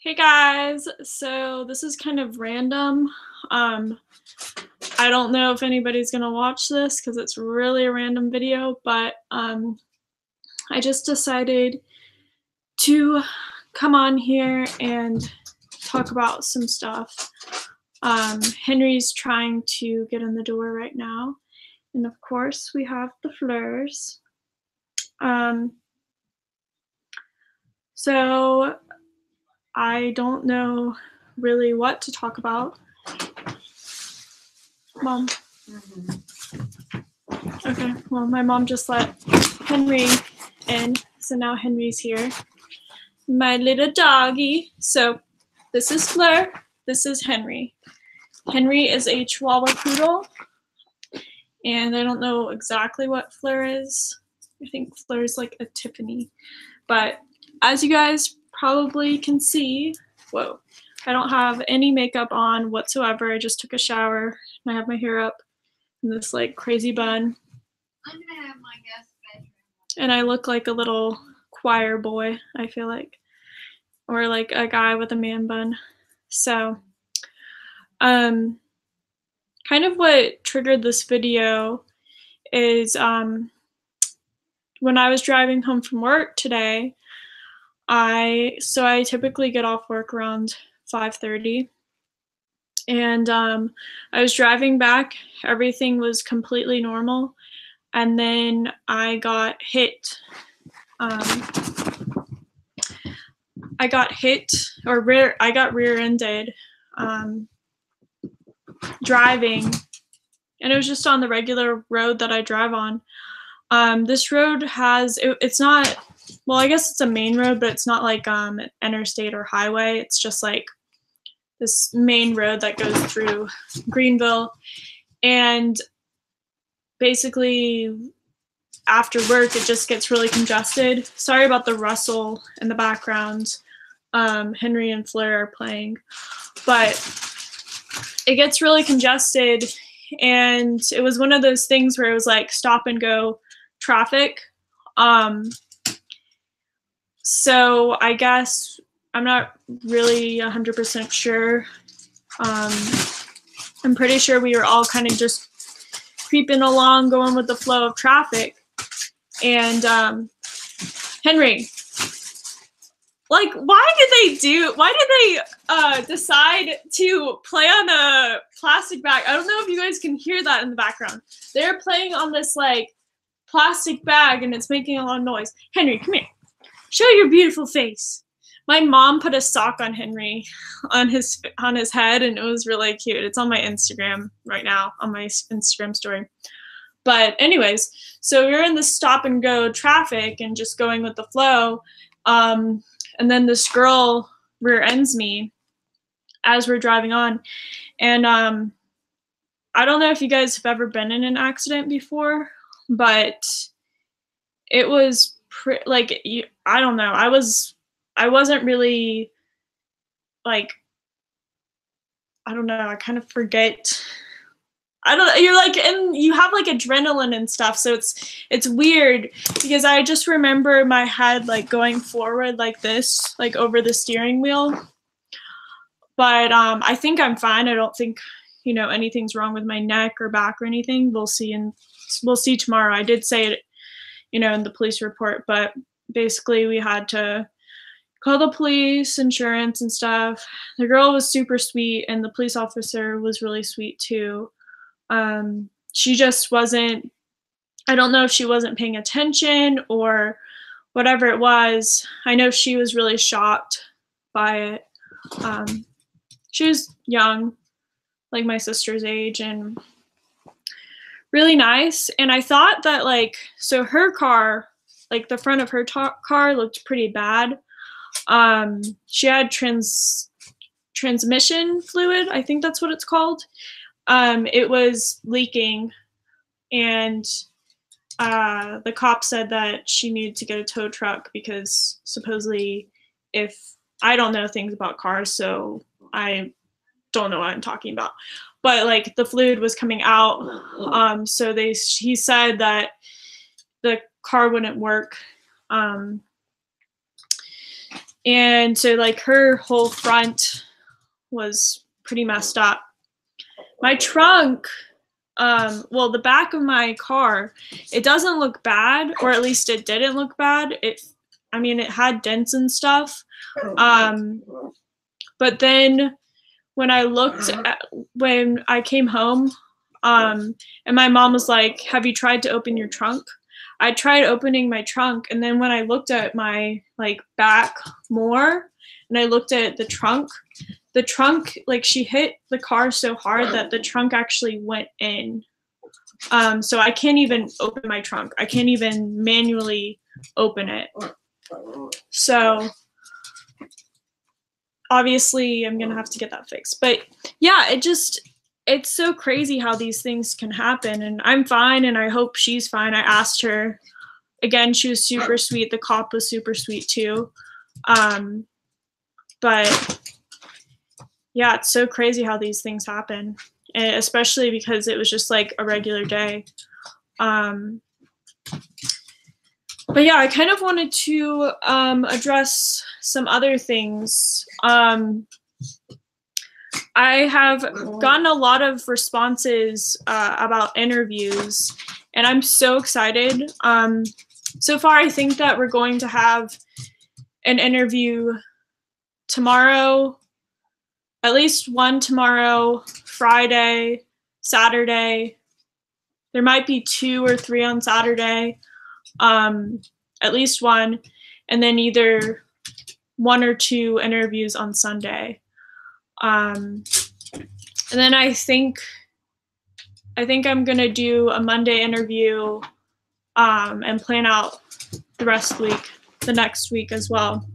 Hey guys, so this is kind of random. I don't know if anybody's gonna watch this because it's really a random video, but I just decided to come on here and talk about some stuff. Henry's trying to get in the door right now, and of course we have the Fleurs. So I don't know really what to talk about. Mom. Okay, well, my mom just let Henry in, so now Henry's here. My little doggy. So this is Fleur, this is Henry. Henry is a Chihuahua Poodle, and I don't know exactly what Fleur is. I think Fleur is like a Tiffany, but as you guys probably can see, whoa, I don't have any makeup on whatsoever. I just took a shower and I have my hair up in this like crazy bun. I'm gonna have my guest bedroom. And I look like a little choir boy, I feel like, or like a guy with a man bun. So, kind of what triggered this video is when I was driving home from work today, I typically get off work around 5:30, and I was driving back. Everything was completely normal, and then I got hit. I got rear-ended driving, and it was just on the regular road that I drive on. This road has it's not. Well, I guess it's a main road, but it's not like an interstate or highway. It's just like this main road that goes through Greenville. And basically, after work, it just gets really congested. Sorry about the rustle in the background. Henry and Fleur are playing. But it gets really congested, and it was one of those things where it was like stop and go traffic. So I guess I'm not really 100% sure. I'm pretty sure we were all kind of just creeping along, going with the flow of traffic. And Henry, like, why did they decide to play on a plastic bag? I don't know if you guys can hear that in the background. They're playing on this like plastic bag, and it's making a lot of noise. Henry, come here. Show your beautiful face. My mom put a sock on Henry on his head, and it was really cute. It's on my Instagram right now, on my Instagram story. But anyways, so we're in the stop and go traffic and just going with the flow. And then this girl rear ends me as we're driving on. And I don't know if you guys have ever been in an accident before, but it was I don't know. I wasn't really like, I don't know. I kind of forget. You're like, and you have like adrenaline and stuff. So it's weird because I just remember my head like going forward like this, like over the steering wheel. But I think I'm fine. I don't think, anything's wrong with my neck or back or anything. We'll see tomorrow. I did say it, in the police report, but basically we had to call the police, insurance and stuff. The girl was super sweet, and the police officer was really sweet too. She just wasn't, I don't know if she wasn't paying attention or whatever it was. I know she was really shocked by it. She was young, like my sister's age, and really nice. And I thought that so her car, like the front of her car looked pretty bad. She had transmission fluid, I think that's what it's called. It was leaking, and the cop said that she needed to get a tow truck because supposedly, I don't know things about cars, so I don't know what I'm talking about. But the fluid was coming out, so he said that the car wouldn't work. And so like her whole front was pretty messed up. My trunk, well, the back of my car, it doesn't look bad, or at least it didn't look bad. I mean, it had dents and stuff. But then when I came home, and my mom was like, have you tried to open your trunk? I tried opening my trunk, and then when I looked at my like back more, and I looked at the trunk, like she hit the car so hard that the trunk actually went in. So I can't even open my trunk. I can't even manually open it. So obviously I'm gonna have to get that fixed. But yeah, it's so crazy how these things can happen, and I'm fine, and I hope she's fine. I asked her. Again, she was super sweet. The cop was super sweet too. But yeah, it's so crazy how these things happen, and especially because it was just like a regular day. But yeah, I kind of wanted to address some other things. I have gotten a lot of responses about interviews, and I'm so excited. So far, I think that we're going to have an interview tomorrow, at least one tomorrow, Friday, Saturday. There might be 2 or 3 on Saturday, at least one, and then either 1 or 2 interviews on Sunday. And then I think I'm gonna do a Monday interview and plan out the rest of the week, the next week as well.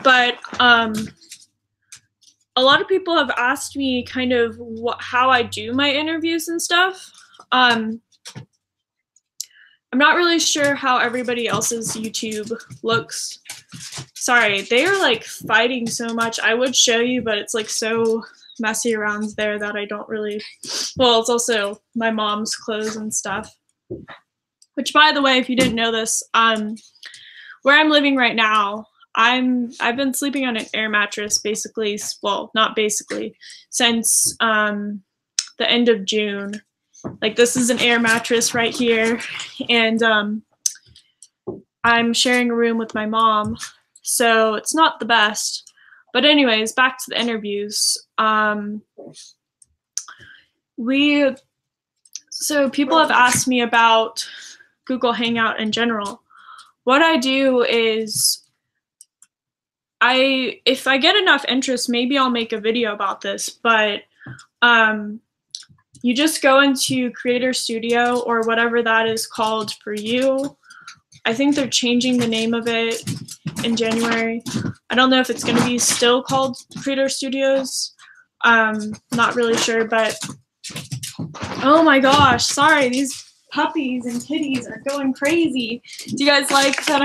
But a lot of people have asked me kind of how I do my interviews and stuff. I'm not really sure how everybody else's YouTube looks. Sorry, they are like fighting so much. I would show you, but it's like so messy around there that I don't really, well, it's also my mom's clothes and stuff. Which, by the way, if you didn't know this, where I'm living right now, I've been sleeping on an air mattress basically, well, not basically, since the end of June. Like, this is an air mattress right here, and I'm sharing a room with my mom, so it's not the best. But anyways, back to the interviews. So people have asked me about Google Hangout in general. What I do is, if I get enough interest, maybe I'll make a video about this, but you just go into Creator Studio or whatever that is called for you. I think they're changing the name of it in January. I don't know if it's going to be still called Creator Studios. Not really sure, but oh my gosh, sorry, these puppies and kitties are going crazy. Do you guys like that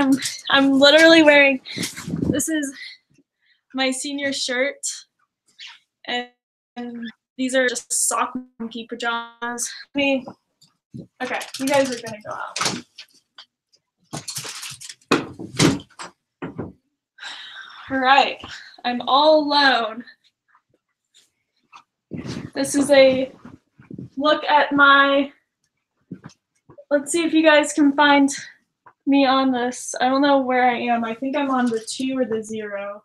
I'm literally wearing, this is my senior shirt, and these are just sock monkey pajamas. Okay, you guys are gonna go out. All right, I'm all alone. This is a look at my, let's see if you guys can find me on this. I don't know where I am. I think I'm on the 2 or the 0.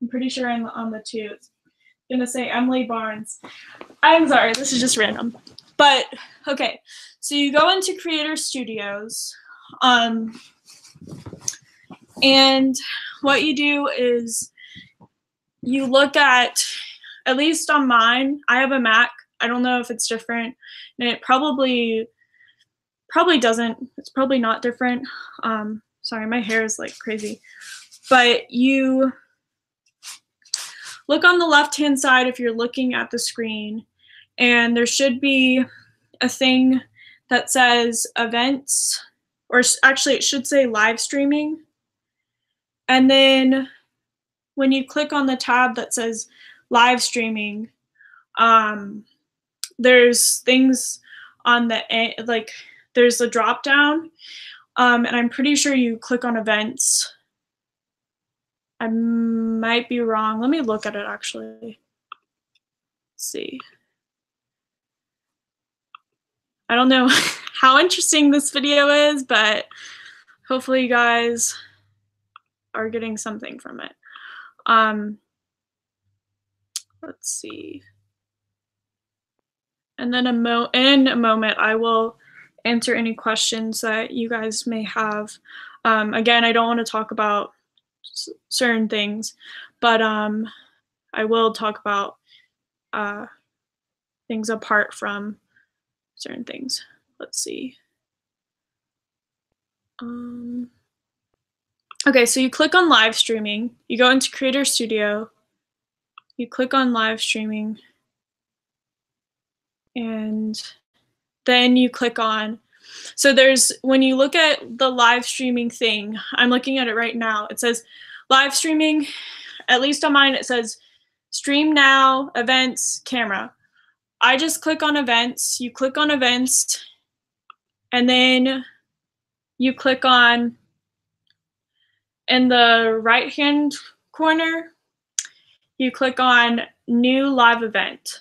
I'm pretty sure I'm on the 2. It's gonna say Emily Barnes. I'm sorry, this is just random. But okay, so you go into Creator Studios, and what you do is you look at least on mine, I have a Mac. I don't know if it's different, and it probably doesn't. It's probably not different. Sorry, my hair is like crazy. But you look on the left-hand side if you're looking at the screen, and there should be a thing that says events, or actually it should say live streaming. And then when you click on the tab that says live streaming, there's things on the end, like there's a drop down, and I'm pretty sure you click on events, I might be wrong. Let me look at it actually. Let's see. I don't know how interesting this video is, but hopefully you guys are getting something from it. Let's see. And then in a moment, I will answer any questions that you guys may have. Again, I don't want to talk about certain things, but I will talk about things apart from certain things. Let's see. Okay, so you click on live streaming. You go into Creator Studio. You click on live streaming. And then you click on, so there's, when you look at the live streaming thing, I'm looking at it right now. It says live streaming, at least on mine, it says stream now, events, camera. I just click on events. You click on events, and then you click on, in the right-hand corner, you click on new live event.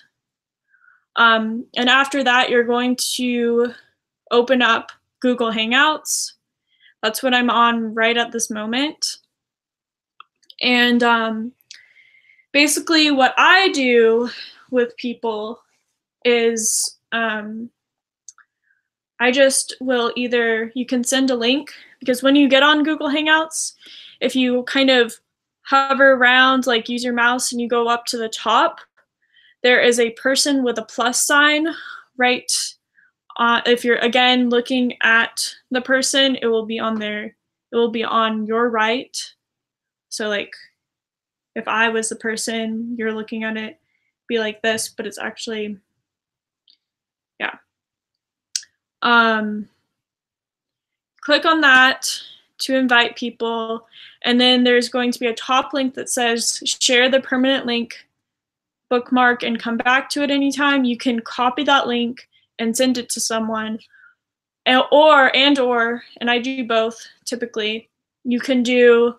And after that, you're going to open up Google Hangouts. That's what I'm on right at this moment. And basically what I do with people is I just will either, you can send a link, because when you get on Google Hangouts, if you kind of hover around, like use your mouse and you go up to the top, there is a person with a plus sign right. If you're, again, looking at the person, it will be on there. It will be on your right. So like, if I was the person, you're looking at it, be like this, but it's actually, yeah. Click on that to invite people. And then there's going to be a top link that says share the permanent link, bookmark, and come back to it anytime. You can copy that link and send it to someone, and I do both typically. You can do,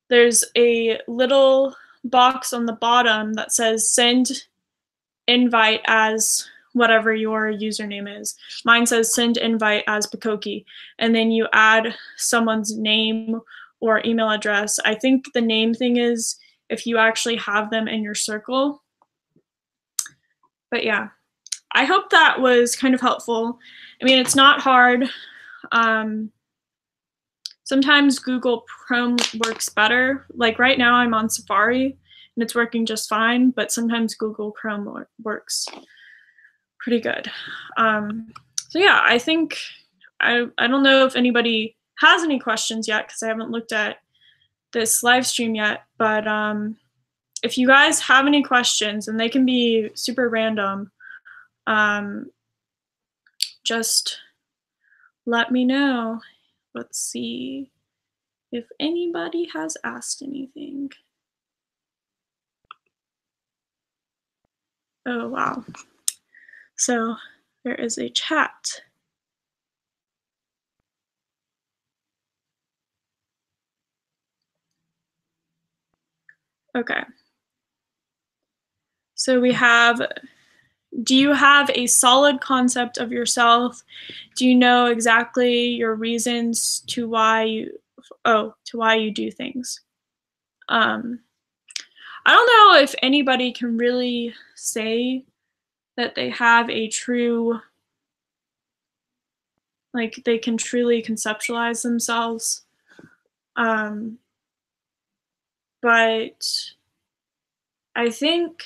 there's a little box on the bottom that says send invite as whatever your username is. Mine says send invite as pucokie, and then you add someone's name or email address. I think the name thing is if you actually have them in your circle. But yeah, I hope that was kind of helpful. I mean, it's not hard. Sometimes Google Chrome works better. Like right now I'm on Safari and it's working just fine, but sometimes Google Chrome works pretty good. So yeah, I think, I don't know if anybody has any questions yet because I haven't looked at this live stream yet, but if you guys have any questions, and they can be super random, just let me know. Let's see if anybody has asked anything. Oh, wow. So there is a chat. Okay. So we have, do you have a solid concept of yourself? Do you know exactly your reasons to why you do things? I don't know if anybody can really say that they have a true, like they can truly conceptualize themselves. But I think,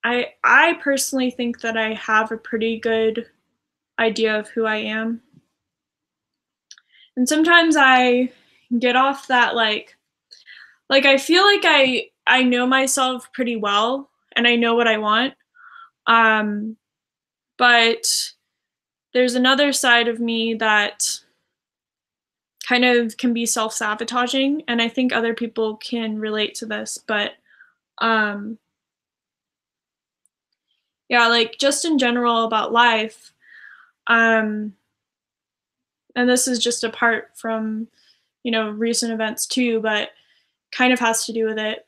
I personally think that I have a pretty good idea of who I am. And sometimes I get off that like I feel like I know myself pretty well and I know what I want. But there's another side of me that kind of can be self-sabotaging, and I think other people can relate to this, but yeah, like just in general about life, and this is just apart from recent events too, but kind of has to do with it.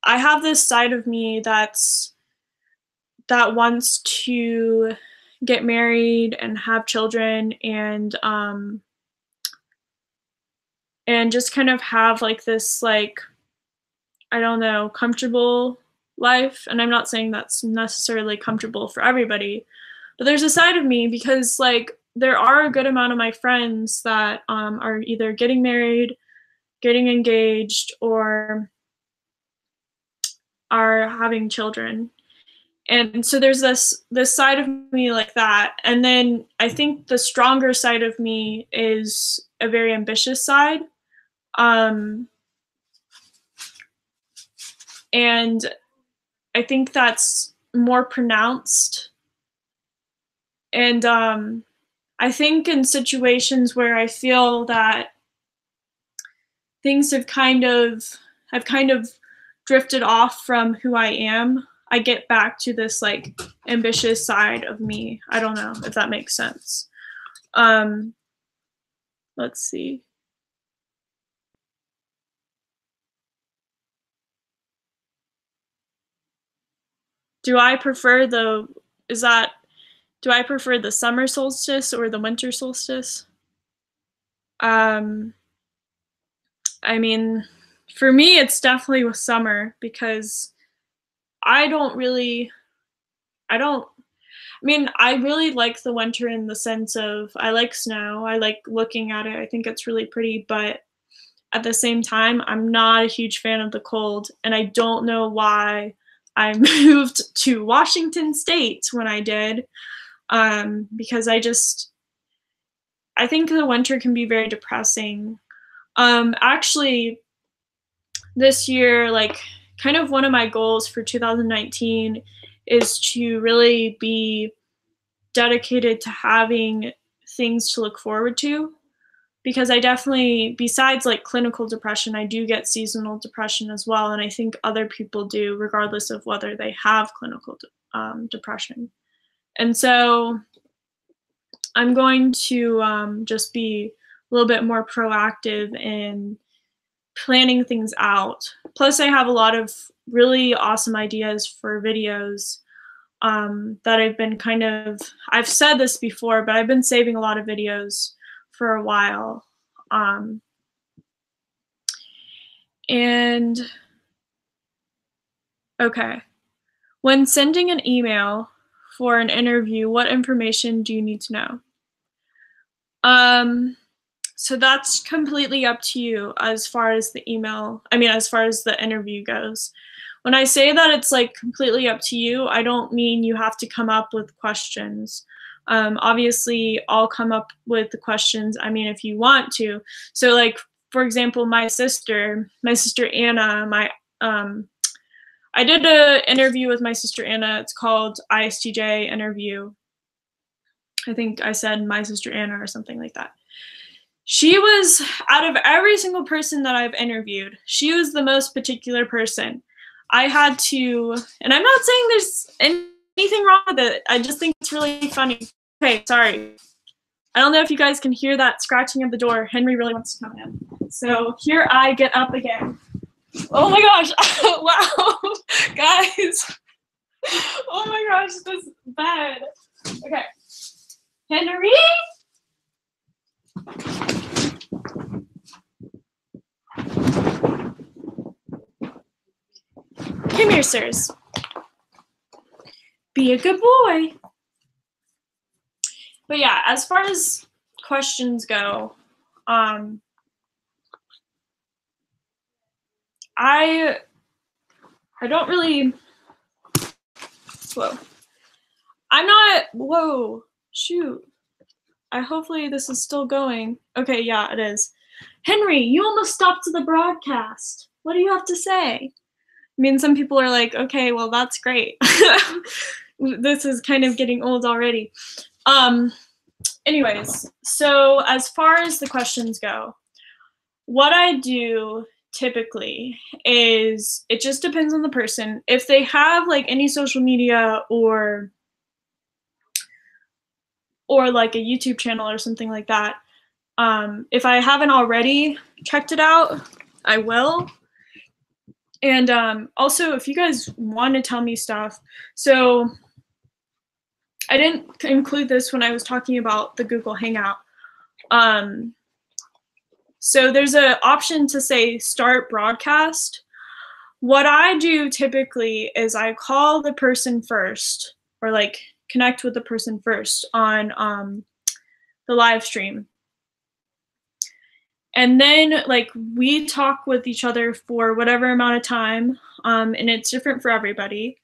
I have this side of me that wants to get married and have children and just kind of have like this, like, I don't know, comfortable life. And I'm not saying that's necessarily comfortable for everybody, but there's a side of me because like there are a good amount of my friends that are either getting married, getting engaged, or are having children. And so there's this side of me like that. And then I think the stronger side of me is a very ambitious side. And I think that's more pronounced. And I think in situations where I feel that things have kind of drifted off from who I am, I get back to this like ambitious side of me. I don't know if that makes sense. Let's see. Do I prefer the summer solstice or the winter solstice? I mean, for me, it's definitely with summer because I really like the winter in the sense of I like snow. I like looking at it. I think it's really pretty, but at the same time, I'm not a huge fan of the cold, and I don't know why I moved to Washington State when I did, because I think the winter can be very depressing. Actually, this year, like, kind of one of my goals for 2019 is to really be dedicated to having things to look forward to, because I definitely, besides like clinical depression, I do get seasonal depression as well, and I think other people do regardless of whether they have clinical depression. And so I'm going to just be a little bit more proactive in planning things out. Plus I have a lot of really awesome ideas for videos that I've said this before, but I've been saving a lot of videos for a while. And okay, when sending an email for an interview, what information do you need to know? So that's completely up to you as far as the as far as the interview goes. When I say that it's like completely up to you, I don't mean you have to come up with questions. Obviously, I'll come up with the questions, if you want to. So like, for example, my sister Anna, I did an interview with my sister Anna. It's called ISTJ interview. I think I said my sister Anna or something like that. She was, out of every single person that I've interviewed, she was the most particular person. I had to, and I'm not saying there's anything wrong with it. I just think it's really funny. Okay, sorry. I don't know if you guys can hear that scratching at the door. Henry really wants to come in. So here I get up again. Oh my gosh. Wow. Guys. Oh my gosh, this bed. Okay. Henry? Come here, sirs. Be a good boy. But yeah, as far as questions go, I don't really, whoa, shoot. Hopefully this is still going. Okay, yeah, it is. Henry, you almost stopped the broadcast. What do you have to say? Some people are like, okay, well, that's great. This is kind of getting old already. Anyways, so as far as the questions go, what I do typically is, it just depends on the person. If they have like any social media or like a YouTube channel or something like that, If I haven't already checked it out, I will. And also, if you guys want to tell me stuff, so I didn't include this when I was talking about the Google Hangout. So there's an option to say start broadcast. What I do typically is I call the person first, or like connect with the person first on the live stream. And then like we talk with each other for whatever amount of time, and it's different for everybody.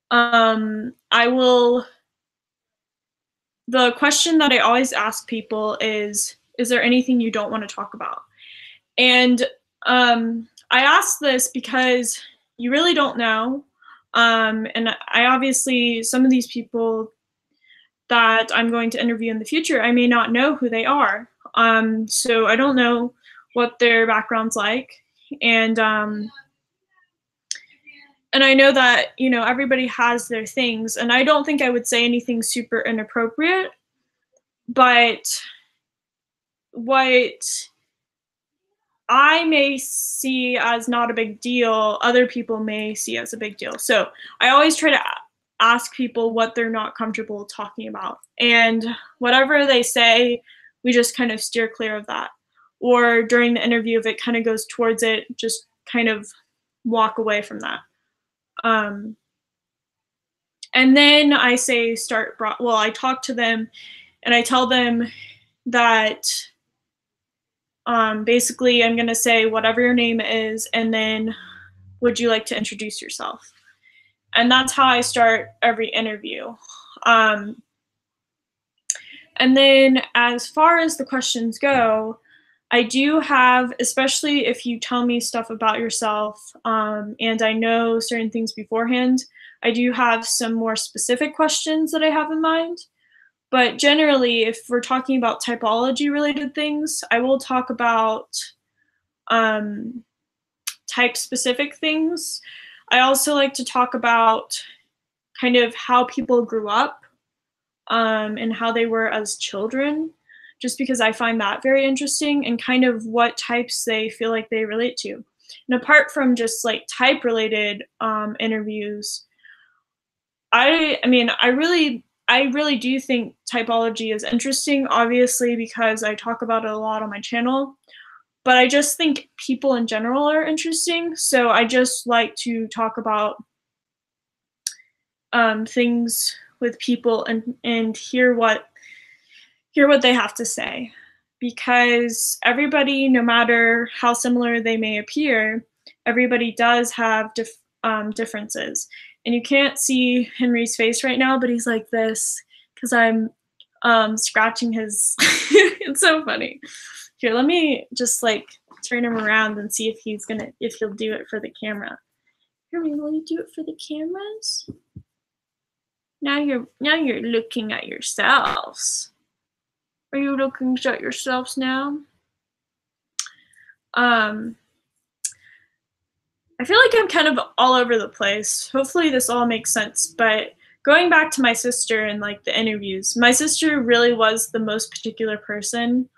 The question that I always ask people is there anything you don't want to talk about? And I ask this because you really don't know. And I obviously, some of these people that I'm going to interview in the future, I may not know who they are. So I don't know what their background's like. And I know that, you know, everybody has their things, and I don't think I would say anything super inappropriate, but what I may see as not a big deal, other people may see as a big deal. So I always try to ask people what they're not comfortable talking about. And whatever they say, we just kind of steer clear of that. Or during the interview, if it kind of goes towards it, just kind of walk away from that. And then I say I talk to them and I tell them that basically I'm going to say whatever your name is, and then would you like to introduce yourself? And that's how I start every interview. And then as far as the questions go, I do have, especially if you tell me stuff about yourself and I know certain things beforehand, I do have some more specific questions that I have in mind. But generally, if we're talking about typology related things, I will talk about type specific things. I also like to talk about kind of how people grew up and how they were as children, just because I find that very interesting, and kind of what types they feel like they relate to. And apart from just like type related interviews, I really do think typology is interesting, obviously, because I talk about it a lot on my channel, but I just think people in general are interesting. So I just like to talk about things with people and hear what they have to say, because everybody, no matter how similar they may appear, everybody does have differences. And you can't see Henry's face right now, but he's like this because I'm scratching his. It's so funny. Here, let me just like turn him around and see if he'll do it for the camera. Henry, will you do it for the cameras? Now you're looking at yourselves. Are you looking at yourselves now? I feel like I'm kind of all over the place. Hopefully this all makes sense, but going back to my sister and like the interviews, my sister really was the most particular person.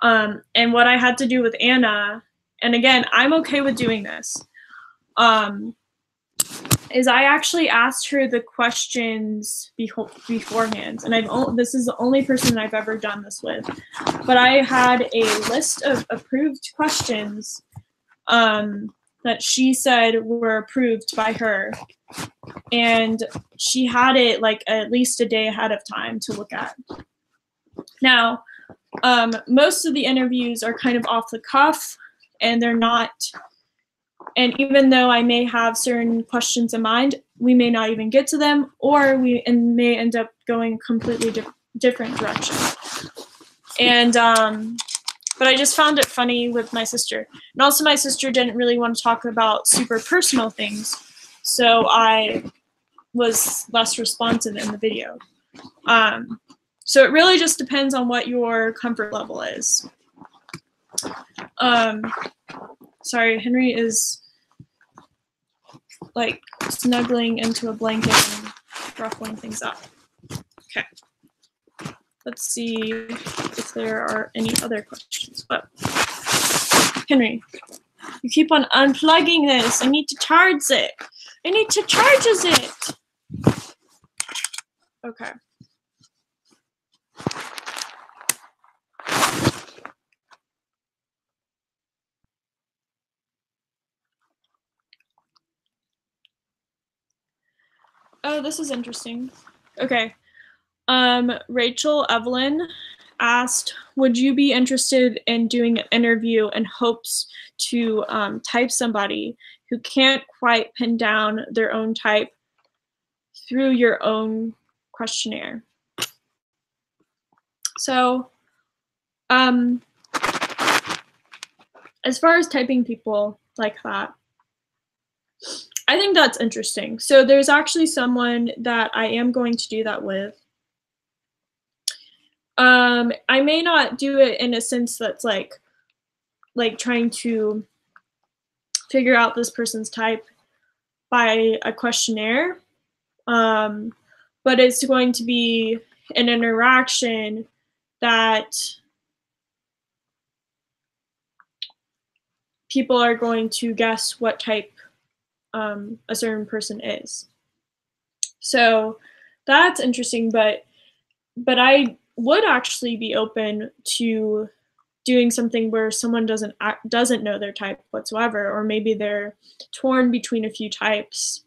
And what I had to do with Anna, and again, I'm okay with doing this, is I actually asked her the questions beforehand. And this is the only person I've ever done this with. But I had a list of approved questions that she said were approved by her. And she had it like at least a day ahead of time to look at. Now, most of the interviews are kind of off the cuff, and they're not. And even though I may have certain questions in mind, we may not even get to them, or we may end up going completely different direction. And but I just found it funny with my sister. And also my sister didn't really want to talk about super personal things, so I was less responsive in the video. So it really just depends on what your comfort level is. Sorry, Henry is like snuggling into a blanket and ruffling things up. Okay. let's see if there are any other questions. But Henry, you keep on unplugging this. I need to charge it. I need to charge it. Okay. Oh, this is interesting. Okay. Rachel Evelyn asked, would you be interested in doing an interview in hopes to type somebody who can't quite pin down their own type through your own questionnaire? So, as far as typing people like that, I think that's interesting. So there's actually someone that I am going to do that with. I may not do it in a sense that's like trying to figure out this person's type by a questionnaire, but it's going to be an interaction that people are going to guess what type a certain person is. So that's interesting, but I would actually be open to doing something where someone doesn't know their type whatsoever, or maybe they're torn between a few types.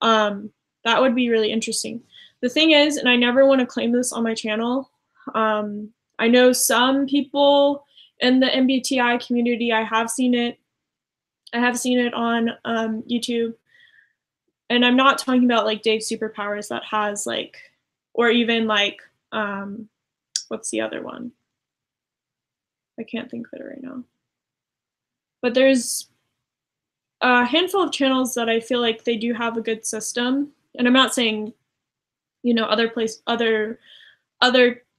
That would be really interesting. The thing is, and I never want to claim this on my channel, I know some people in the MBTI community, I have seen it on YouTube, and I'm not talking about like Dave Superpowers that has like, or even like, what's the other one? I can't think of it right now. But there's a handful of channels that I feel like they do have a good system. And I'm not saying, you know, other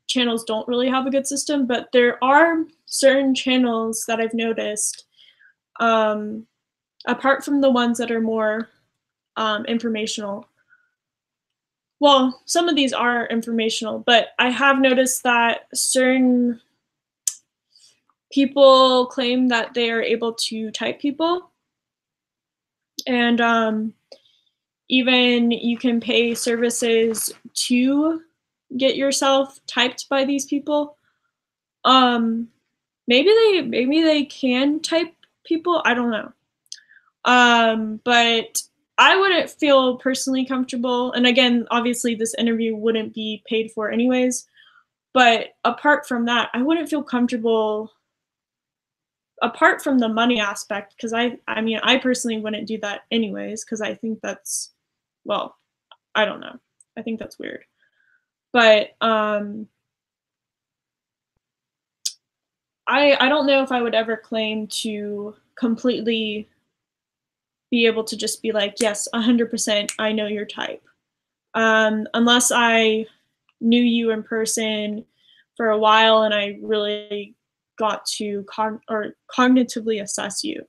channels don't really have a good system, but there are certain channels that I've noticed, apart from the ones that are more informational. Well, some of these are informational, but I have noticed that certain people claim that they are able to type people, and even you can pay services to get yourself typed by these people. Maybe they can type people, I don't know. But I wouldn't feel personally comfortable, and again, obviously this interview wouldn't be paid for anyways, but apart from that, I wouldn't feel comfortable apart from the money aspect, because I mean, I personally wouldn't do that anyways, because I think that's, well, I don't know. I think that's weird. But I don't know if I would ever claim to completely be able to just be like, yes, 100%, I know your type. Unless I knew you in person for a while and I really got to cognitively assess you,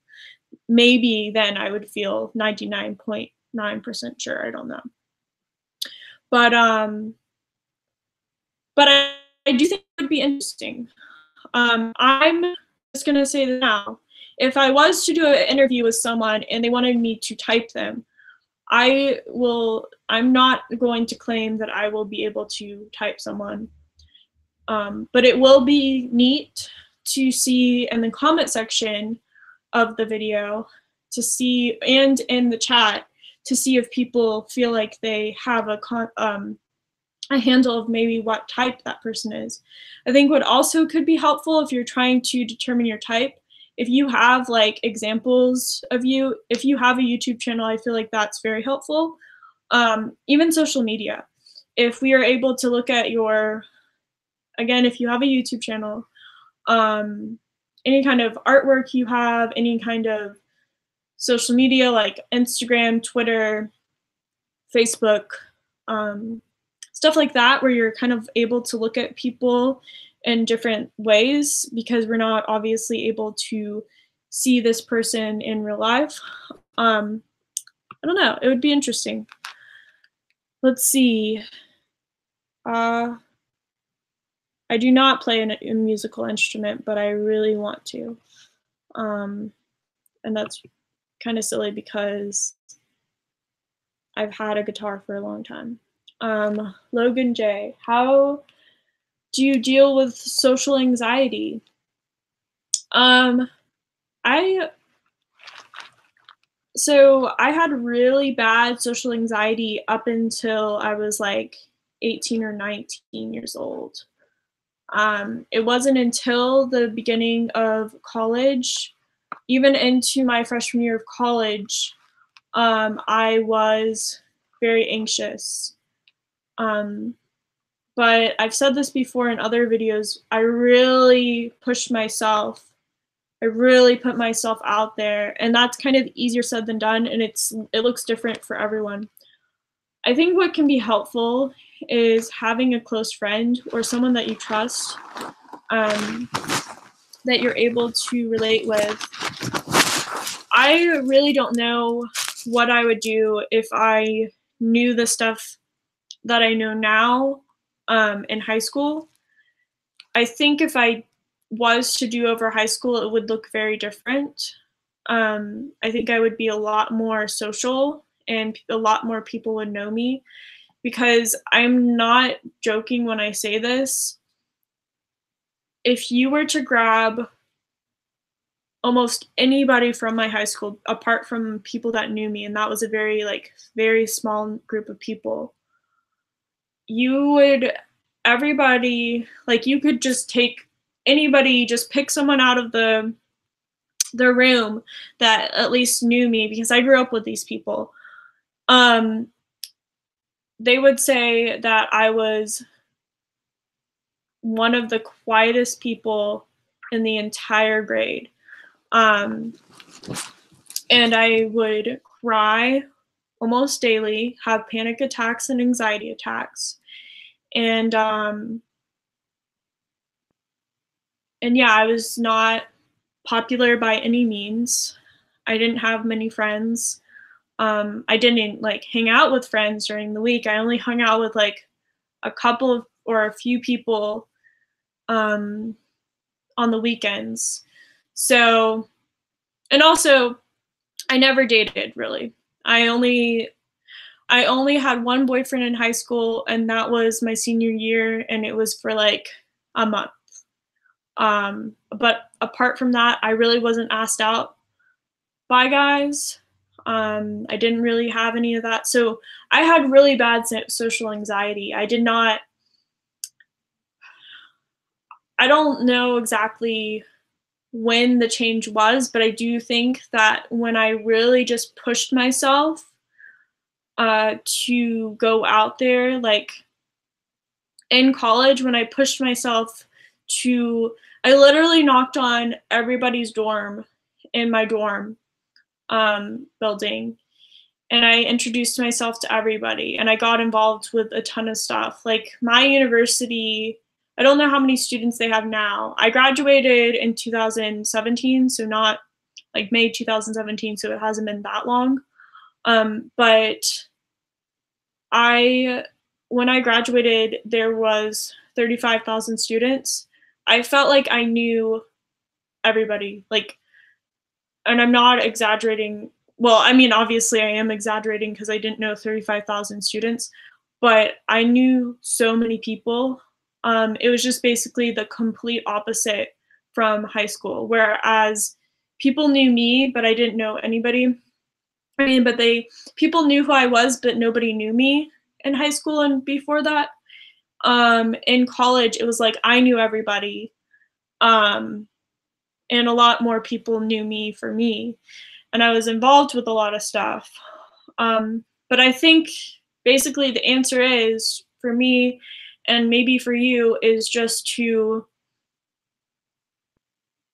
maybe then I would feel 99.9% sure. I don't know. But I do think it would be interesting. I'm just gonna say that now. If I was to do an interview with someone and they wanted me to type them, I'm not going to claim that I will be able to type someone. But it will be neat to see in the comment section of the video, to see, and in the chat, to see if people feel like they have a handle of maybe what type that person is. I think what also could be helpful if you're trying to determine your type, if you have like examples of you, if you have a YouTube channel, I feel like that's very helpful. Even social media. If we are able to look at your, again, if you have a YouTube channel, any kind of artwork you have, any kind of social media like Instagram, Twitter, Facebook, stuff like that, where you're kind of able to look at people in different ways, because we're not obviously able to see this person in real life. I don't know, it would be interesting. Let's see. I do not play a musical instrument, but I really want to. And that's kind of silly because I've had a guitar for a long time. Logan J, how do you deal with social anxiety? I had really bad social anxiety up until I was like 18 or 19 years old. It wasn't until the beginning of college, even into my freshman year of college, I was very anxious. But I've said this before in other videos, I really pushed myself. I really put myself out there, and that's kind of easier said than done, and it looks different for everyone. I think what can be helpful is having a close friend or someone that you trust, that you're able to relate with. I really don't know what I would do if I knew the stuff that I know now in high school. I think if I was to do over high school, it would look very different. I think I would be a lot more social and a lot more people would know me, because I'm not joking when I say this. If you were to grab almost anybody from my high school, apart from people that knew me, and that was a very small group of people, everybody, like, you could just take anybody, just pick someone out of the room that at least knew me, because I grew up with these people. They would say that I was one of the quietest people in the entire grade. And I would cry almost daily, have panic attacks and anxiety attacks. And yeah, I was not popular by any means. I didn't have many friends. I didn't like hang out with friends during the week. I only hung out with like a couple of or a few people on the weekends. So, and also I never dated really. I only had one boyfriend in high school, and that was my senior year, and it was for like a month. But apart from that, I really wasn't asked out by guys. I didn't really have any of that. So I had really bad social anxiety. I don't know exactly when the change was, but I do think that when I really just pushed myself to go out there, like in college, when I pushed myself I literally knocked on everybody's dorm in my dorm building, and I introduced myself to everybody, and I got involved with a ton of stuff. Like my university, I don't know how many students they have now. I graduated in 2017, so not like May 2017, so it hasn't been that long. But when I graduated, there was 35,000 students. I felt like I knew everybody, like, and I'm not exaggerating. Well, I mean, obviously I am exaggerating because I didn't know 35,000 students, but I knew so many people. It was just basically the complete opposite from high school, whereas people knew me, but I didn't know anybody. I mean, but people knew who I was, but nobody knew me in high school and before that. In college, it was like I knew everybody. And a lot more people knew me for me, and I was involved with a lot of stuff. But I think basically the answer is, for me, and maybe for you, is just to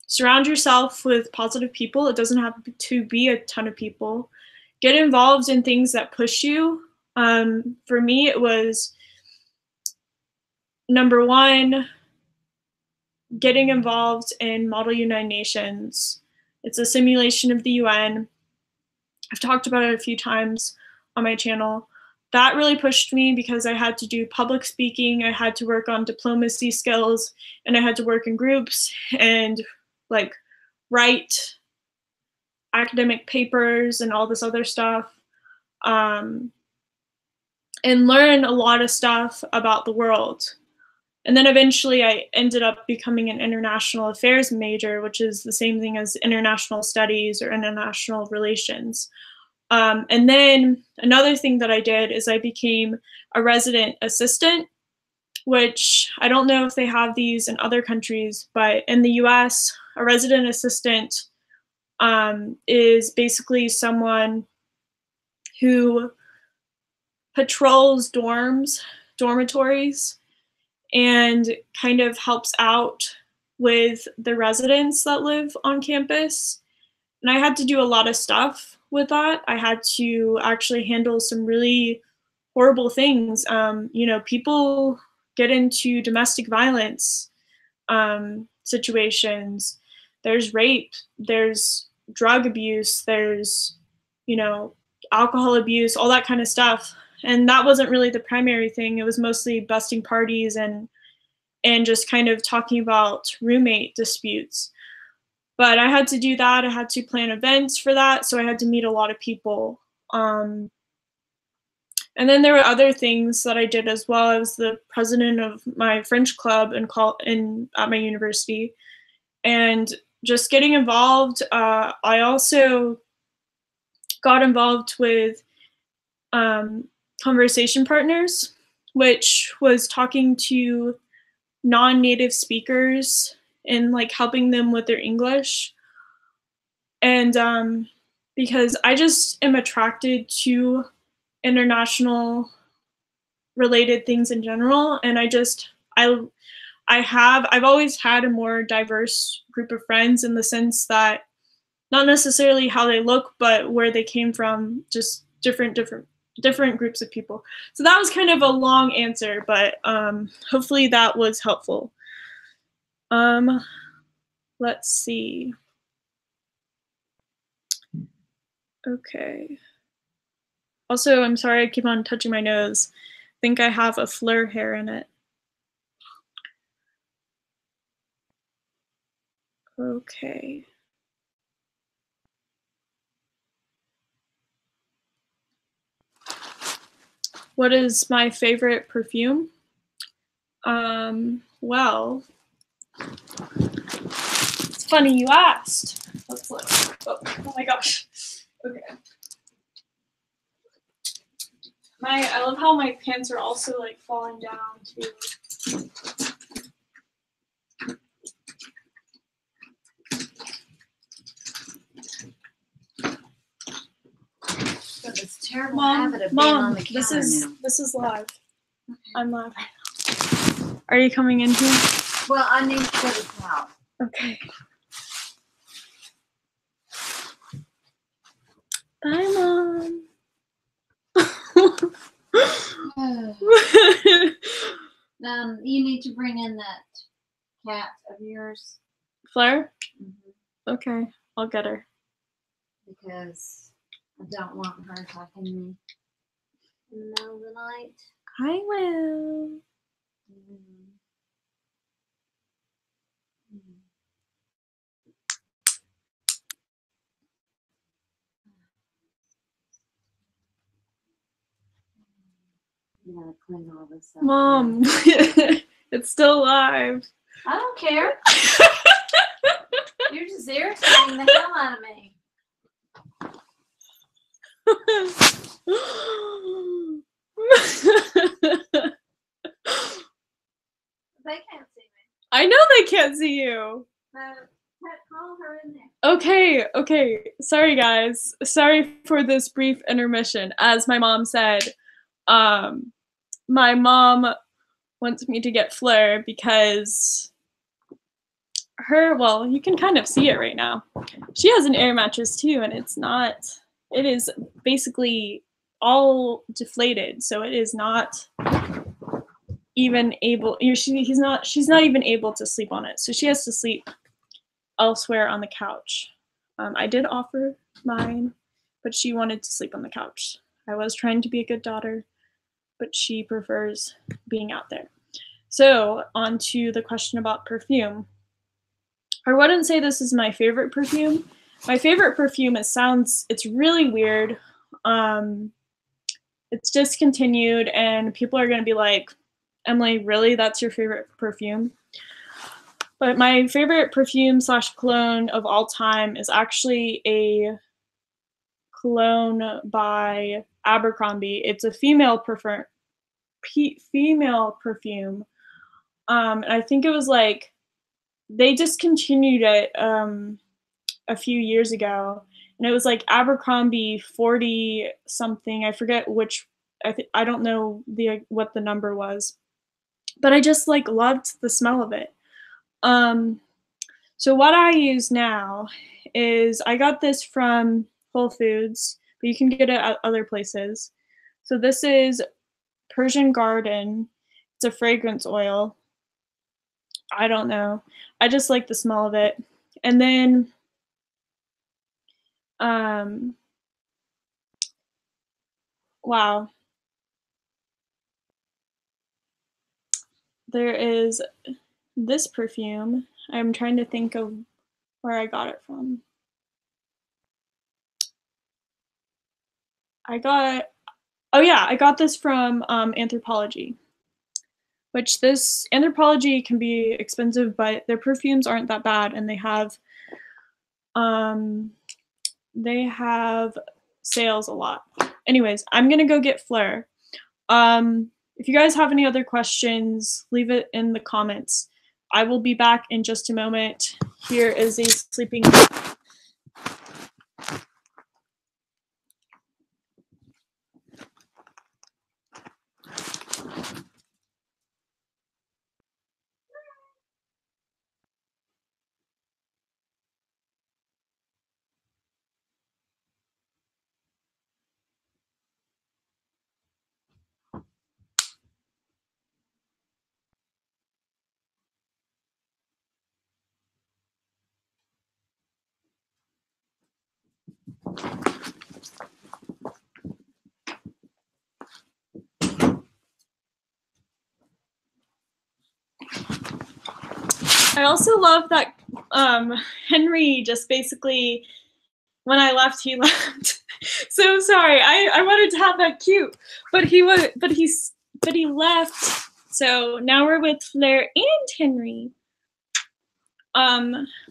surround yourself with positive people. It doesn't have to be a ton of people. Get involved in things that push you. For me, it was number one, getting involved in Model United Nations. It's a simulation of the UN. I've talked about it a few times on my channel. that really pushed me because I had to do public speaking, I had to work on diplomacy skills, and I had to work in groups and like write academic papers and all this other stuff, and learn a lot of stuff about the world. And then eventually I ended up becoming an international affairs major, which is the same thing as international studies or international relations. And then another thing that I did is I became a resident assistant, which I don't know if they have these in other countries, but in the US, a resident assistant is basically someone who patrols dormitories, and kind of helps out with the residents that live on campus. And I had to do a lot of stuff with that. I had to actually handle some really horrible things. You know, people get into domestic violence situations. There's rape, there's drug abuse, there's, you know, alcohol abuse, all that kind of stuff. And that wasn't really the primary thing. It was mostly busting parties and just kind of talking about roommate disputes. But I had to do that. I had to plan events for that. So I had to meet a lot of people. And then there were other things that I did as well. I was the president of my French club at my university. And just getting involved, I also got involved with conversation partners, which was talking to non-native speakers and like helping them with their English. And because I just am attracted to international related things in general, and I've always had a more diverse group of friends in the sense that not necessarily how they look, but where they came from, just different groups of people. So that was kind of a long answer, but hopefully that was helpful. Let's see. Okay. Also, I'm sorry I keep on touching my nose. I think I have a fleur hair in it. Okay. What is my favorite perfume? Well, it's funny you asked. Let's look. Oh my gosh. Okay. I love how my pants are also like falling down too. This terrible habit of being on the counter now. This is live. Okay. I'm live. Are you coming in here? Well, I need to go to the house. Okay. Bye, Mom. You need to bring in that cat of yours. Fleur? Mm-hmm. Okay, I'll get her. Because I don't want her attacking me in the middle of the night. I will. Mm-hmm. You gotta clean all this up. Mom, it's still live. I don't care. You're just irritating the hell out of me. They can't see me. I know they can't see you. Call her in there. Okay. Sorry, guys. Sorry for this brief intermission. As my mom said, my mom wants me to get Fleur because well, you can kind of see it right now. She has an air mattress too, and it is basically all deflated, so it is not even able, she's not even able to sleep on it, so she has to sleep elsewhere on the couch. I did offer mine, but she wanted to sleep on the couch. I was trying to be a good daughter, but she prefers being out there. So on to the question about perfume. I wouldn't say this is my favorite perfume. My favorite perfume, it's really weird. It's discontinued and people are gonna be like, Emily, really, that's your favorite perfume? But my favorite perfume / cologne of all time is actually a cologne by Abercrombie. It's a female perfume. And I think it was like, they discontinued it a few years ago. And it was like Abercrombie 40 something. I forget which, I don't know what the number was. But I just like loved the smell of it. So what I use now is, I got this from Whole Foods, but you can get it at other places. So this is Persian Garden. It's a fragrance oil. I don't know. I just like the smell of it. And then wow. There is this perfume. I'm trying to think of where I got it from. I got this from Anthropologie, which this Anthropologie can be expensive, but their perfumes aren't that bad, and they have sales a lot. Anyways, I'm gonna go get Fleur. If you guys have any other questions, leave it in the comments. I will be back in just a moment. Here is a sleeping. I also love that Henry just basically, when I left, he left. So sorry. I wanted to have that cute, but he left. So now we're with Fleur and Henry.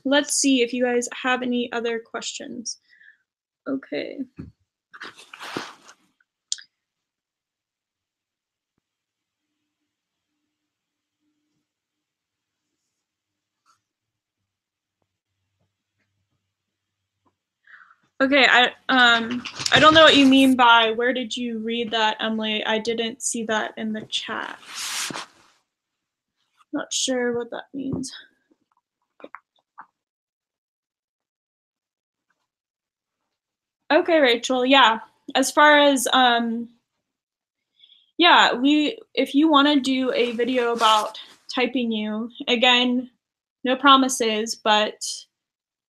Let's see if you guys have any other questions. Okay. Okay, I don't know what you mean by where did you read that, Emily? I didn't see that in the chat. Not sure what that means. Okay, Rachel, yeah. As far as yeah, if you want to do a video about typing you, again, no promises, but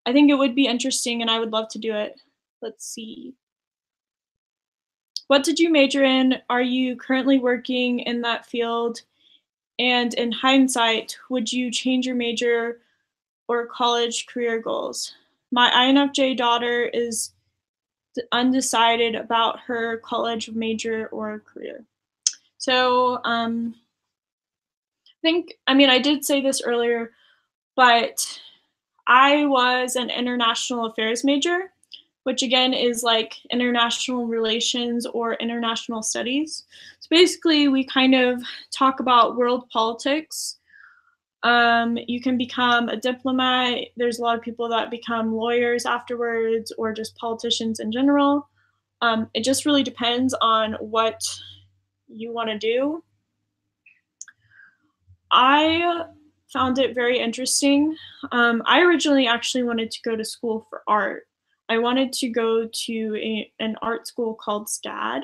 I think it would be interesting and I would love to do it. Let's see. What did you major in? Are you currently working in that field? And in hindsight, would you change your major or college career goals? My INFJ daughter is undecided about her college major or career. So I did say this earlier, but I was an international affairs major, which again is like international relations or international studies. So basically we kind of talk about world politics. You can become a diplomat. There's a lot of people that become lawyers afterwards, or just politicians in general. It just really depends on what you want to do. I found it very interesting. I originally actually wanted to go to school for art. I wanted to go to an art school called SCAD.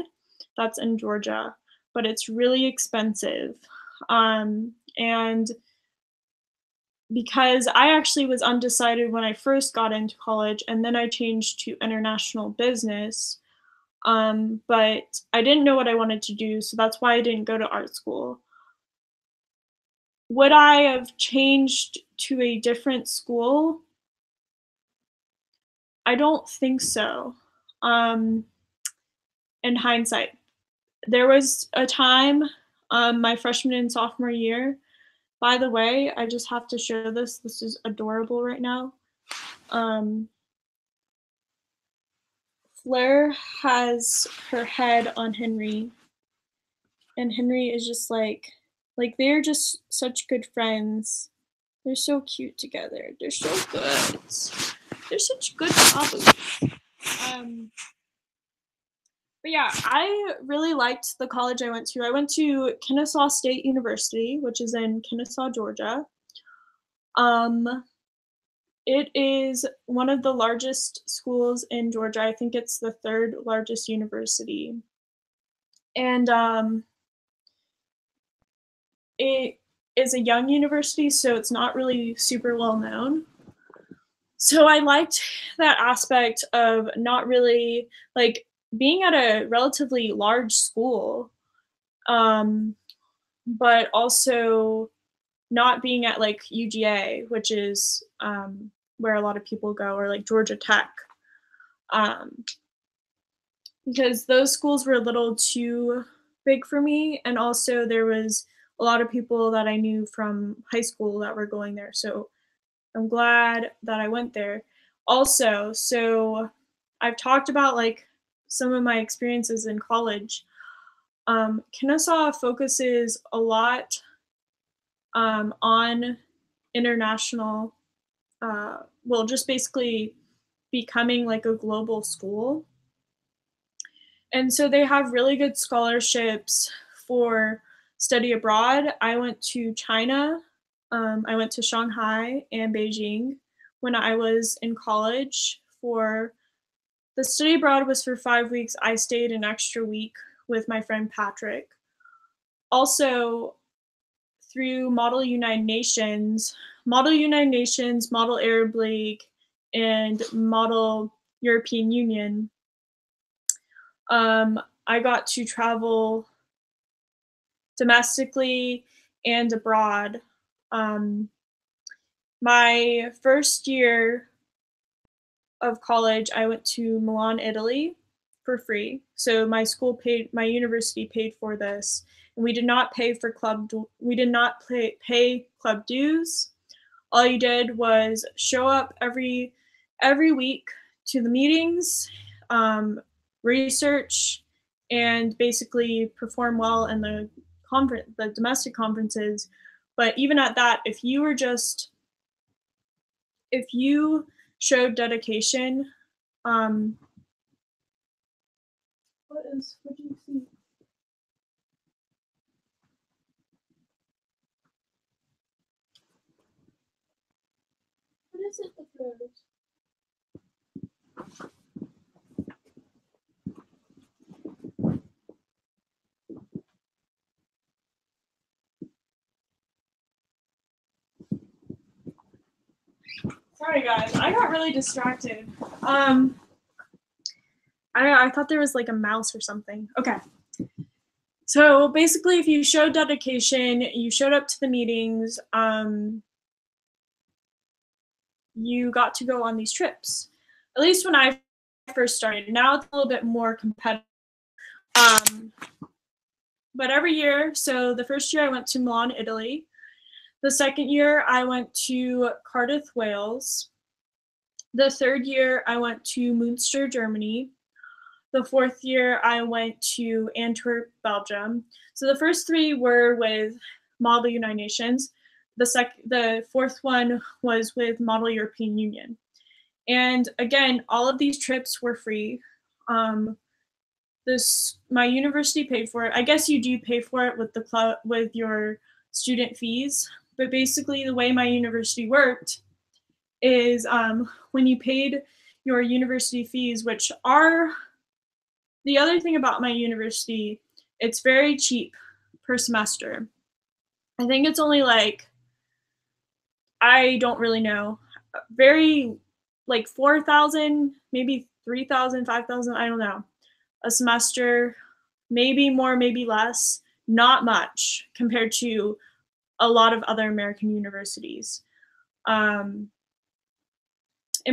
That's in Georgia, but it's really expensive. And because I actually was undecided when I first got into college, and then I changed to international business, But I didn't know what I wanted to do, so that's why I didn't go to art school. Would I have changed to a different school? I don't think so. Um, in hindsight, there was a time, my freshman and sophomore year. By the way, I just have to show this. This is adorable right now. Fleur has her head on Henry, and Henry is just like they're just such good friends. They're so cute together. They're so good. They're such good puppies. But yeah, I really liked the college I went to. I went to Kennesaw State University, which is in Kennesaw, Georgia. Um, it is one of the largest schools in Georgia. I think it's the third largest university. And it is a young university, so it's not really super well known. So I liked that aspect of not really like being at a relatively large school, but also not being at like UGA, which is where a lot of people go, or like Georgia Tech, because those schools were a little too big for me. And also, there was a lot of people that I knew from high school that were going there. So I'm glad that I went there. Also, so I've talked about like some of my experiences in college. Kennesaw focuses a lot on international, well, just basically becoming like a global school. And so they have really good scholarships for study abroad. I went to China. I went to Shanghai and Beijing when I was in college. For the study abroad was for 5 weeks. I stayed an extra week with my friend Patrick. Also, through Model United Nations, Model Arab League, and Model European Union, I got to travel domestically and abroad. My first year of college, I went to Milan, Italy for free. So my university paid for this. And we did not pay for we did not pay club dues. All you did was show up every week to the meetings, research, and basically perform well in the domestic conferences. But even at that, if you showed dedication, what do you see? What is it that goes? Sorry guys, I got really distracted. I thought there was like a mouse or something. Okay. So basically, if you showed dedication, you showed up to the meetings, you got to go on these trips. At least when I first started. Now it's a little bit more competitive. But every year, so the first year I went to Milan, Italy. The second year I went to Cardiff, Wales. The third year I went to Münster, Germany. The fourth year I went to Antwerp, Belgium. So the first three were with Model United Nations. The fourth one was with Model European Union. And again, all of these trips were free. My university paid for it. I guess you do pay for it with the club with your student fees, but basically the way my university worked is when you paid your university fees, which are the other thing about my university, it's very cheap per semester. I think it's only like, I don't really know, very like 4,000, maybe 3,000, 5,000, I don't know. a semester, maybe more, maybe less, not much compared to a lot of other American universities. And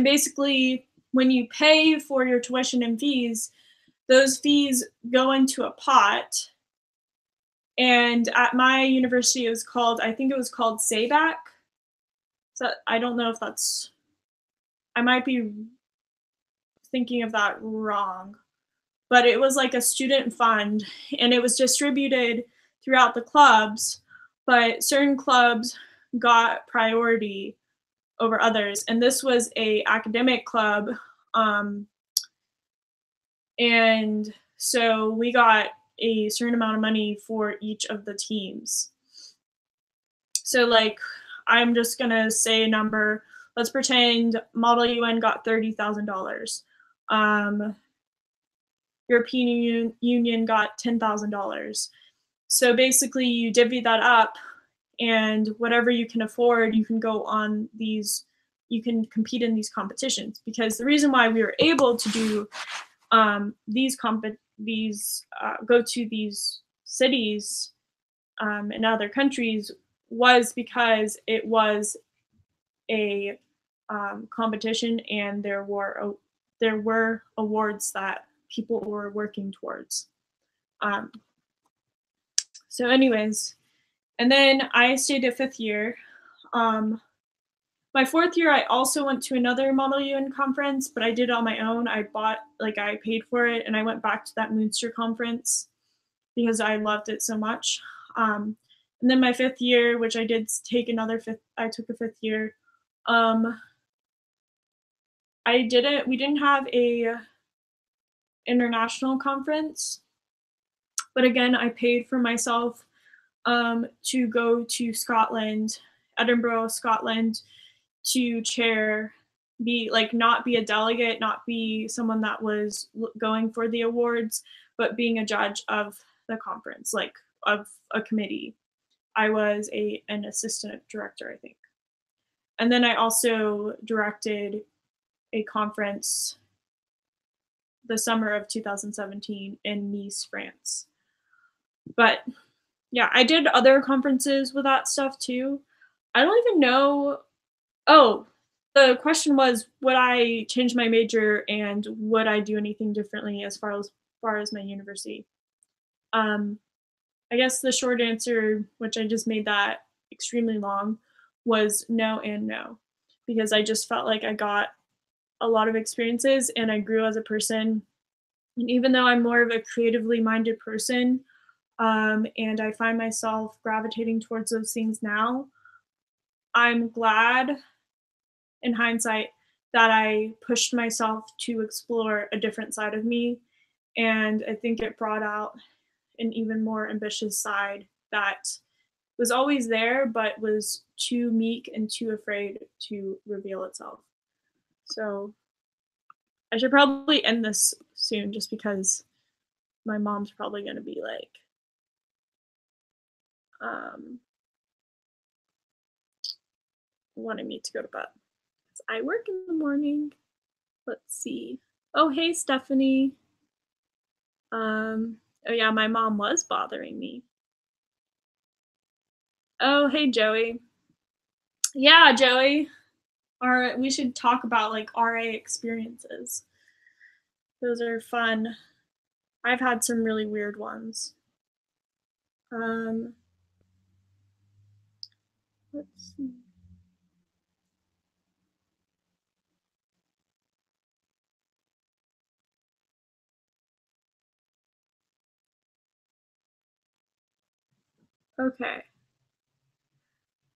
basically, when you pay for your tuition and fees, those fees go into a pot. And at my university, I think it was called SABAC. So I don't know if I might be thinking of that wrong, but it was like a student fund, and it was distributed throughout the clubs, but certain clubs got priority over others, and this was a academic club, and so we got a certain amount of money for each of the teams. So like, I'm just gonna say a number. Let's pretend Model UN got $30,000. European Union got $10,000. So basically you divvy that up, and whatever you can afford, you can go on these, you can compete in these competitions. Because the reason why we were able to do go to these cities in other countries was because it was a competition, and there were awards that people were working towards. So anyways, and then I stayed at 5th year. My 4th year, I also went to another Model UN conference, but I did it on my own. I paid for it, and I went back to that Munster conference because I loved it so much. And then my 5th year, which I did take I took a 5th year. We didn't have a international conference, but again, I paid for myself to go to Scotland, Edinburgh, Scotland, to not be a delegate, not be someone that was going for the awards, but being a judge of the conference, like of a committee. I was an assistant director, I think. And then I also directed a conference the summer of 2017 in Nice, France. But yeah, I did other conferences with that stuff too. I don't even know. Oh, the question was, would I change my major and would I do anything differently as far as my university? I guess the short answer, which I just made that extremely long, was no and no, because I just felt like I got a lot of experiences and I grew as a person. And even though I'm more of a creatively minded person, and I find myself gravitating towards those things now, I'm glad in hindsight that I pushed myself to explore a different side of me. And I think it brought out an even more ambitious side that was always there, but was too meek and too afraid to reveal itself. So I should probably end this soon, just because my mom's probably going to be like, wanting me to go to bed. I work in the morning. Let's see. Oh, hey, Stephanie. Oh yeah, my mom was bothering me. Oh, hey, Joey. Yeah, Joey. We should talk about like RA experiences. Those are fun. I've had some really weird ones. Let's see. Okay.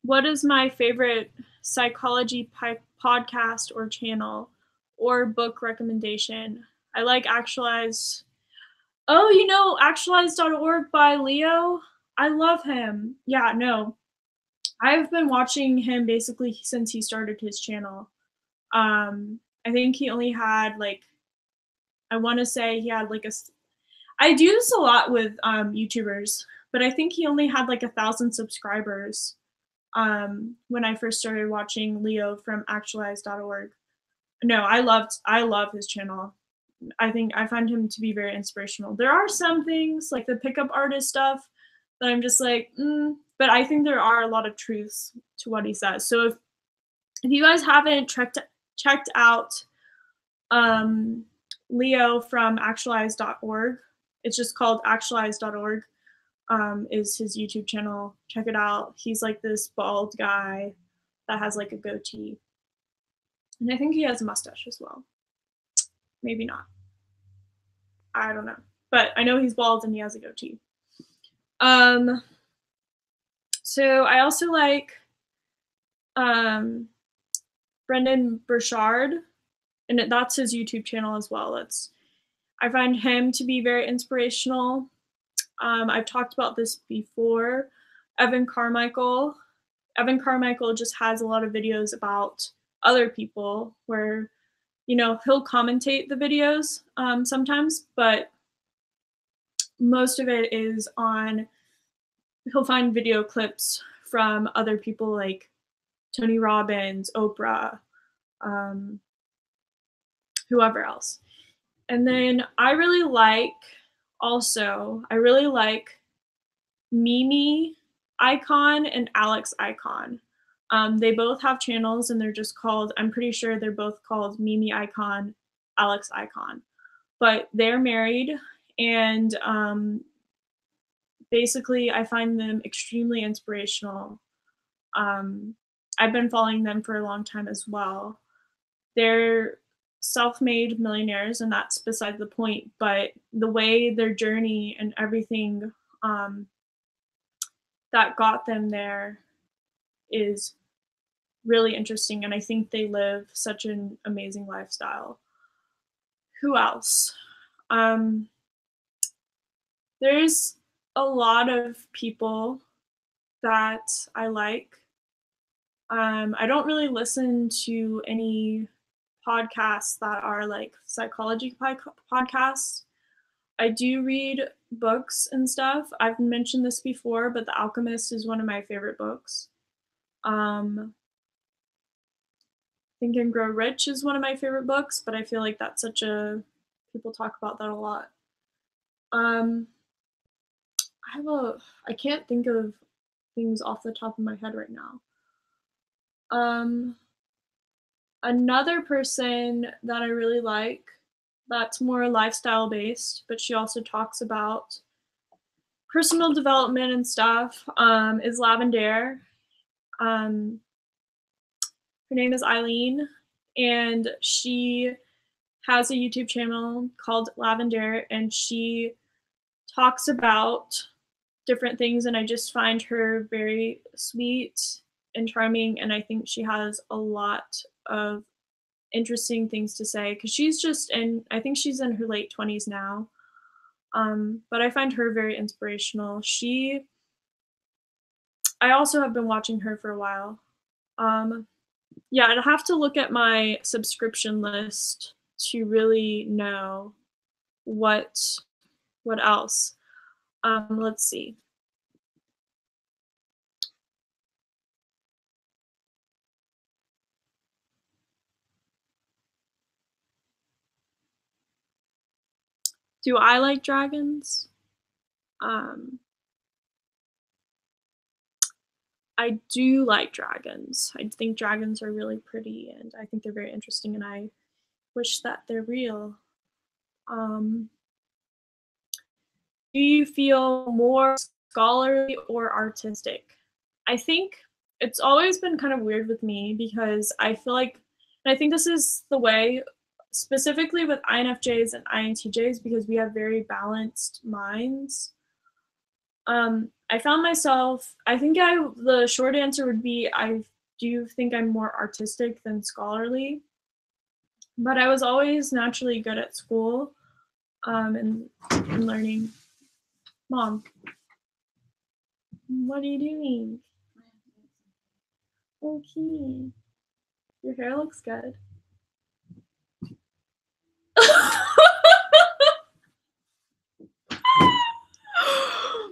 What is my favorite psychology podcast or channel or book recommendation? I like Actualized. Oh, actualized.org by Leo. I love him. Yeah, no. I've been watching him basically since he started his channel. I think he only had I want to say he had I do this a lot with YouTubers, but I think he only had 1,000 subscribers when I first started watching Leo from actualized.org. No, I love his channel. I find him to be very inspirational. There are some things like the pickup artist stuff that I'm just like, but I think there are a lot of truths to what he says. So if you guys haven't checked out Leo from actualize.org, it's just called actualize.org, is his YouTube channel. Check it out. He's like this bald guy that has like a goatee. And I think he has a mustache as well. Maybe not. I don't know. But I know he's bald and he has a goatee. So I also like Brendan Burchard, and that's his YouTube channel as well. I find him to be very inspirational. I've talked about this before. Evan Carmichael just has a lot of videos about other people where, you know, he'll commentate the videos sometimes, but most of it is he'll find video clips from other people like Tony Robbins, Oprah, whoever else. And then I really like Mimi Icon and Alex Icon. They both have channels and they're just called, I'm pretty sure they're both called Mimi Icon, Alex Icon. But they're married, and basically I find them extremely inspirational. I've been following them for a long time as well. They're self-made millionaires, and that's beside the point, but the way their journey and everything that got them there is really interesting, and I think they live such an amazing lifestyle. Who else? There's a lot of people that I like. I don't really listen to any podcasts that are like psychology podcasts. I do read books and stuff. I've mentioned this before, but The Alchemist is one of my favorite books. Think and Grow Rich is one of my favorite books, but I feel like that's people talk about that a lot. I can't think of things off the top of my head right now. Another person that I really like that's more lifestyle based, but she also talks about personal development and stuff, is Lavender. Her name is Eileen, and she has a YouTube channel called Lavender, and she talks about different things, and I just find her very sweet and charming, and I think she has a lot of interesting things to say, because I think she's in her late 20s now, but I find her very inspirational. I also have been watching her for a while. Yeah, I'd have to look at my subscription list to really know what else. Let's see. Do I like dragons? I do like dragons. I think dragons are really pretty, and I think they're very interesting, and I wish that they're real. Do you feel more scholarly or artistic? I think it's always been kind of weird with me, because I feel like, and I think this is the way specifically with INFJs and INTJs, because we have very balanced minds. I found myself, the short answer would be, I do think I'm more artistic than scholarly, but I was always naturally good at school, and learning. Mom, what are you doing? Okay. Your hair looks good.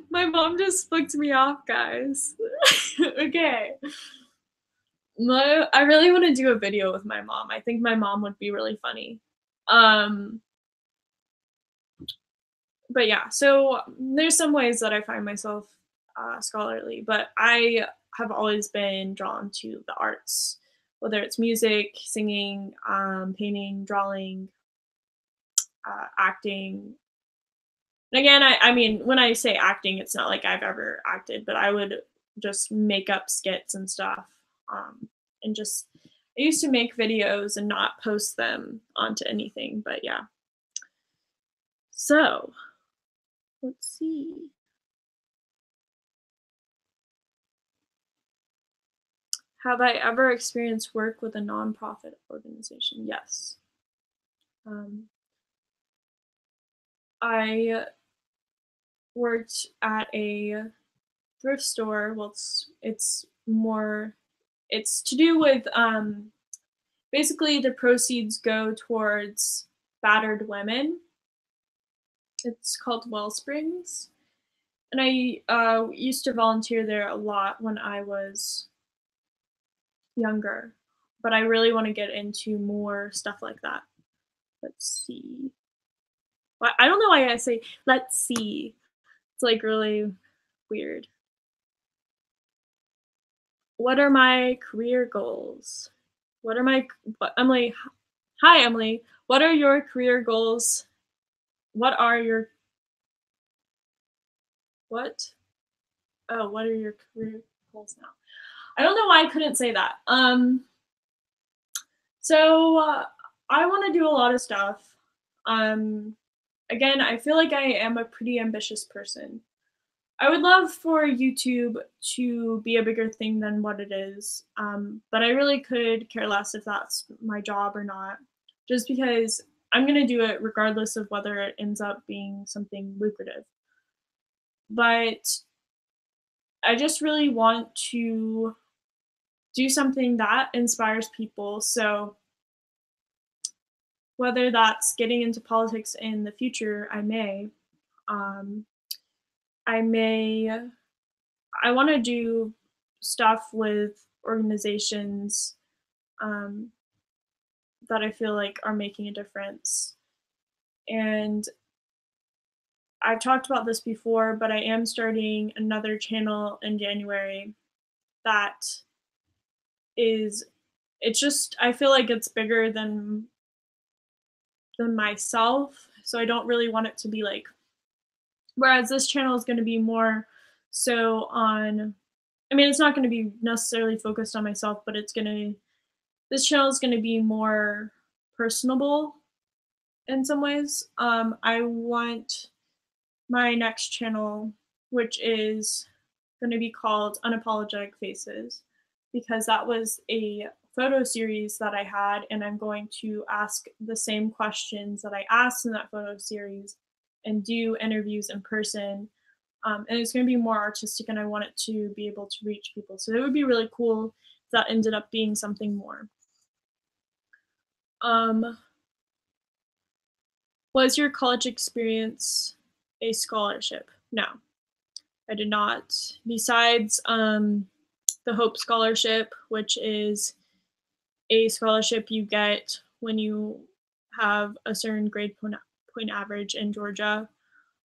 My mom just flicked me off, guys. Okay. I really want to do a video with my mom. I think my mom would be really funny. but yeah, so there's some ways that I find myself scholarly, but I have always been drawn to the arts, whether it's music, singing, painting, drawing, acting. And again, I mean, when I say acting, it's not like I've ever acted, but I would just make up skits and stuff. And just, I used to make videos and not post them onto anything, but yeah. So, let's see. Have I ever experienced work with a nonprofit organization? Yes. Um, I worked at a thrift store. Well, it's more, it's to do with basically the proceeds go towards battered women. It's called Wellsprings, and I used to volunteer there a lot when I was younger, but I really want to get into more stuff like that. Let's see. I don't know why I say let's see. It's like really weird. What are my career goals? What are my Emily? Hi Emily. What are your career goals? What are your what? Oh, what are your career goals now? I don't know why I couldn't say that. So I want to do a lot of stuff. Um, Again, I feel like I am a pretty ambitious person. I would love for YouTube to be a bigger thing than what it is, but I really could care less if that's my job or not, just because I'm going to do it regardless of whether it ends up being something lucrative. But I just really want to do something that inspires people. So whether that's getting into politics in the future, um, I may, I want to do stuff with organizations um, that I feel like are making a difference. And I've talked about this before, but I am starting another channel in January that is, it's just, I feel like it's bigger than myself. So I don't really want it to be like, whereas this channel is going to be more so on, I mean, it's not going to be necessarily focused on myself, but this channel is going to be more personable in some ways. I want my next channel, which is going to be called Unapologetic Faces, because that was a photo series that I had, and I'm going to ask the same questions that I asked in that photo series and do interviews in person. And it's going to be more artistic, and I want it to be able to reach people. So it would be really cool if that ended up being something more. Was your college experience a scholarship? No, I did not. Besides the Hope Scholarship, which is a scholarship you get when you have a certain grade point average in Georgia.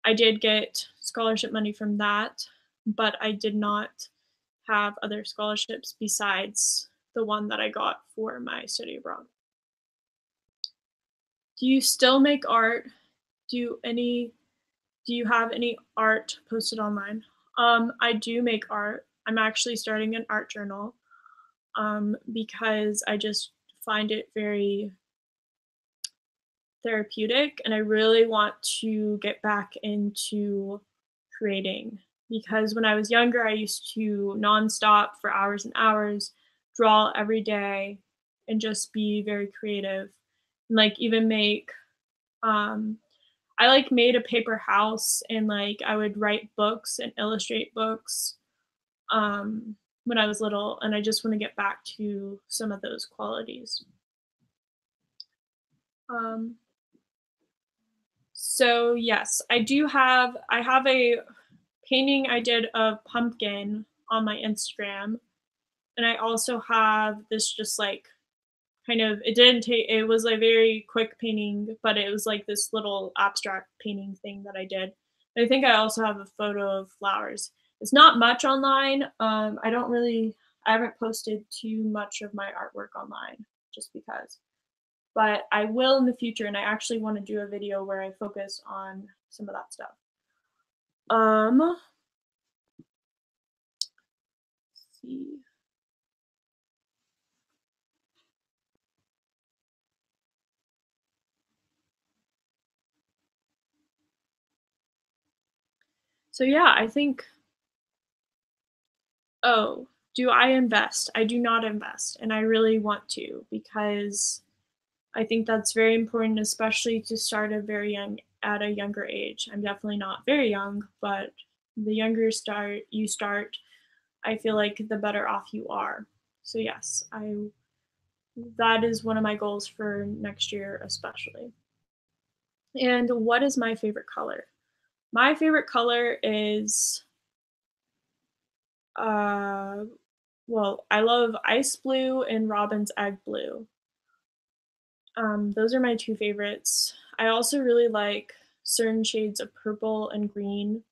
I did get scholarship money from that, but I did not have other scholarships besides the one that I got for my study abroad. Do you still make art? Do you have any art posted online? I do make art. I'm actually starting an art journal because I just find it very therapeutic, and I really want to get back into creating, because when I was younger, I used to nonstop for hours and hours draw every day and just be very creative, and like even make I like made a paper house, and like I would write books and illustrate books when I was little, and I just want to get back to some of those qualities. Um, so yes, I have a painting I did of pumpkin on my Instagram, and I also have this just like it was a very quick painting, but it was like this little abstract painting thing that I did. I think I also have a photo of flowers. It's not much online. I haven't posted too much of my artwork online just because. But I will in the future, and I actually want to do a video where I focus on some of that stuff. Let's see. So yeah, I think, oh, do I invest? I do not invest, and I really want to because I think that's very important, especially to start at a younger age. I'm definitely not very young, but the younger you start, I feel like the better off you are. So yes, that is one of my goals for next year especially. And what is my favorite color? My favorite color is uh well, I love ice blue and robin's egg blue. Those are my two favorites. I also really like certain shades of purple and green.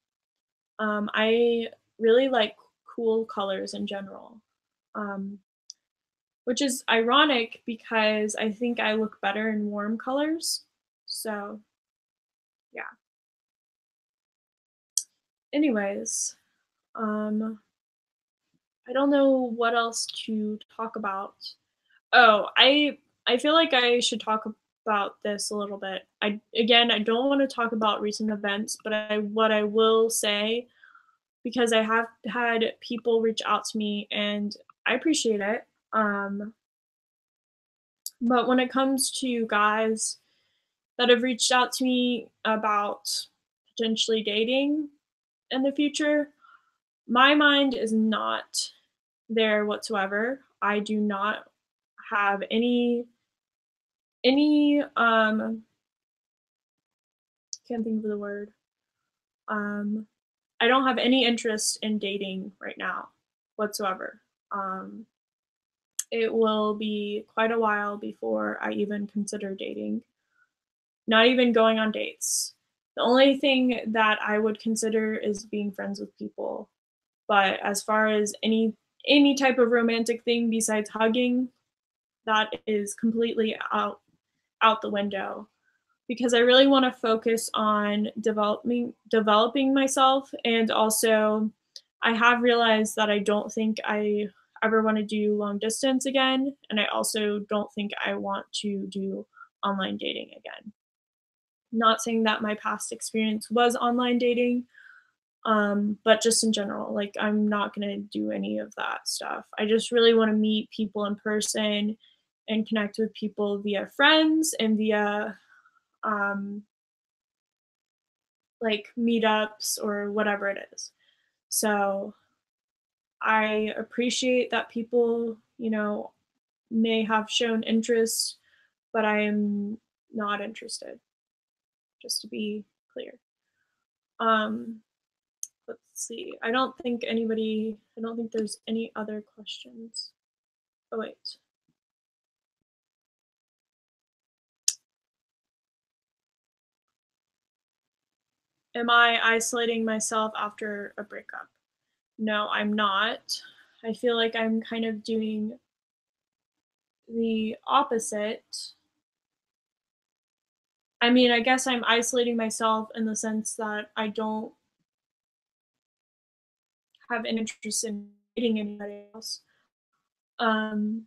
I really like cool colors in general, um, which is ironic because I think I look better in warm colors. So, yeah. Anyways, um, I don't know what else to talk about. Oh, I feel like I should talk about this a little bit. I don't want to talk about recent events, but what I will say, because I have had people reach out to me and I appreciate it. But when it comes to guys that have reached out to me about potentially dating in the future, my mind is not there whatsoever. I do not have any can't think of the word. Um I don't have any interest in dating right now whatsoever. Um it will be quite a while before I even consider dating, not even going on dates. The only thing that I would consider is being friends with people. But as far as any type of romantic thing besides hugging, that is completely out the window because I really want to focus on developing myself, and also I have realized that I don't think I ever want to do long distance again, and I also don't think I want to do online dating again. Not saying that my past experience was online dating, but just in general, like I'm not gonna do any of that stuff. I just really want to meet people in person and connect with people via friends and via um, like meetups or whatever it is. So I appreciate that people, may have shown interest, but I am not interested, just to be clear. Um, let's see. I don't think there's any other questions. Oh, wait. Am I isolating myself after a breakup? No, I'm not. I feel like I'm kind of doing the opposite. I mean, I guess I'm isolating myself in the sense that I don't have an interest in dating anybody else. Um,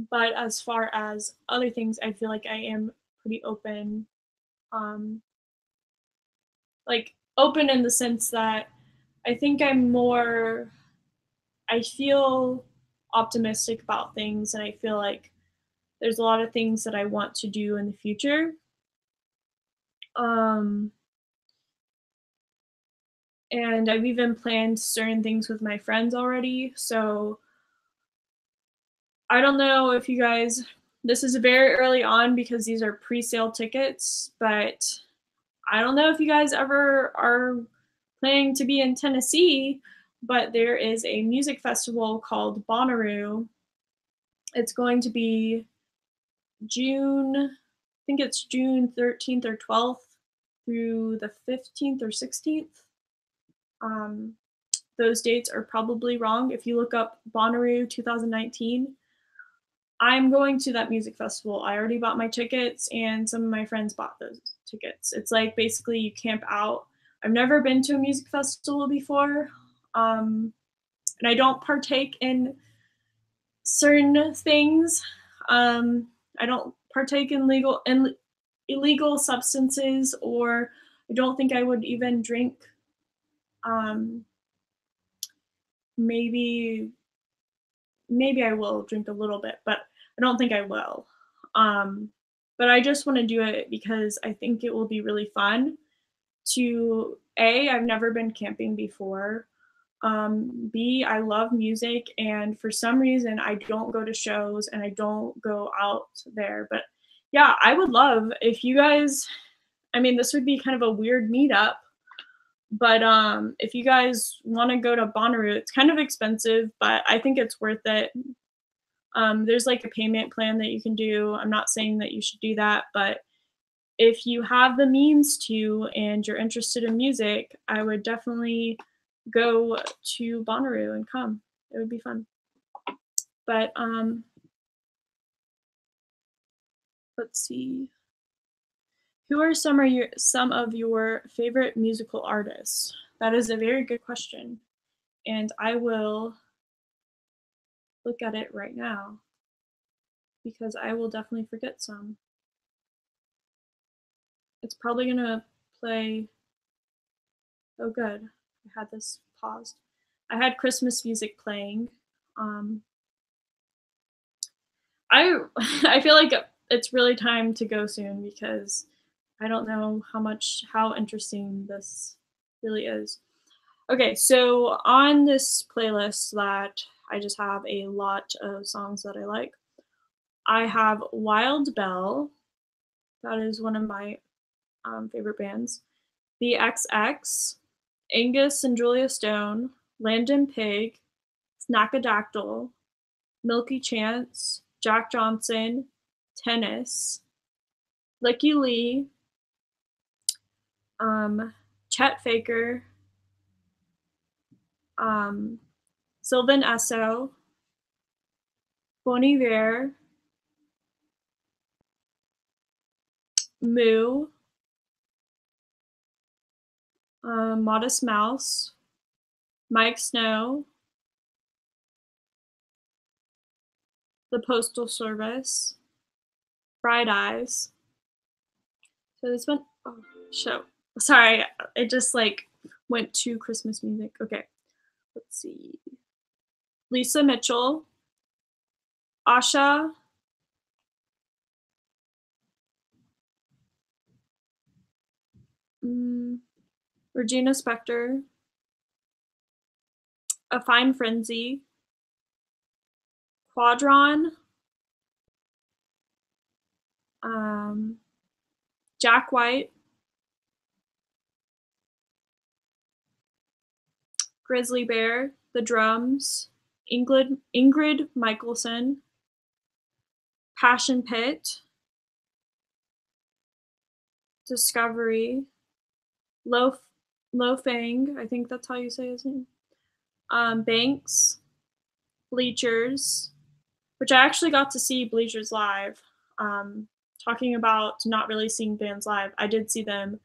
but as far as other things, I feel like I am pretty open. Um, like open in the sense that I think I feel optimistic about things, and I feel like there's a lot of things that I want to do in the future. Um, and I've even planned certain things with my friends already. So I don't know if you guys, this is very early on because these are pre-sale tickets, but I don't know if you guys ever are planning to be in Tennessee, but there is a music festival called Bonnaroo. It's going to be June, I think it's June 13th or 12th through the 15th or 16th. Those dates are probably wrong. If you look up Bonnaroo 2019, I'm going to that music festival. I already bought my tickets, and some of my friends bought those tickets. It's like basically you camp out. I've never been to a music festival before, and I don't partake in certain things. I don't partake in illegal substances, or I don't think I would even drink. Maybe I will drink a little bit, but I don't think I will. But I just want to do it because I think it will be really fun to I've never been camping before. B, I love music, and for some reason I don't go to shows and I don't go out there. But yeah, I would love if you guys, I mean, this would be kind of a weird meetup, but if you guys want to go to Bonnaroo, it's kind of expensive, but I think it's worth it. There's like a payment plan that you can do. I'm not saying that you should do that, but if you have the means to and you're interested in music, I would definitely go to Bonnaroo and come. It would be fun. But let's see. Who are some of your favorite musical artists? That is a very good question, and I will look at it right now because I will definitely forget some. It's probably gonna play. Oh, good. I had this paused. I had Christmas music playing. I I feel like it's really time to go soon because I don't know how interesting this really is. Okay, so on this playlist that I just have a lot of songs that I like. I have Wild Bell. That is one of my favorite bands. The XX, Angus and Julia Stone, Landon Pig, Snackadactyl, Milky Chance, Jack Johnson, Tennis, Licky Lee, Chet Faker, Sylvan Esso, Bon Iver, Moo, Modest Mouse, Mike Snow, The Postal Service, Bright Eyes. So this one, oh, show. Sorry, it just like went to Christmas music. Okay, let's see. Lisa Mitchell, Asha, Regina Spektor, A Fine Frenzy, Quadron, Jack White, Grizzly Bear, The Drums, Ingrid Michaelson, Passion Pit, Discovery, Lo Fang, I think that's how you say his name, Banks, Bleachers, which I actually got to see Bleachers live. Talking about not really seeing bands live, I did see them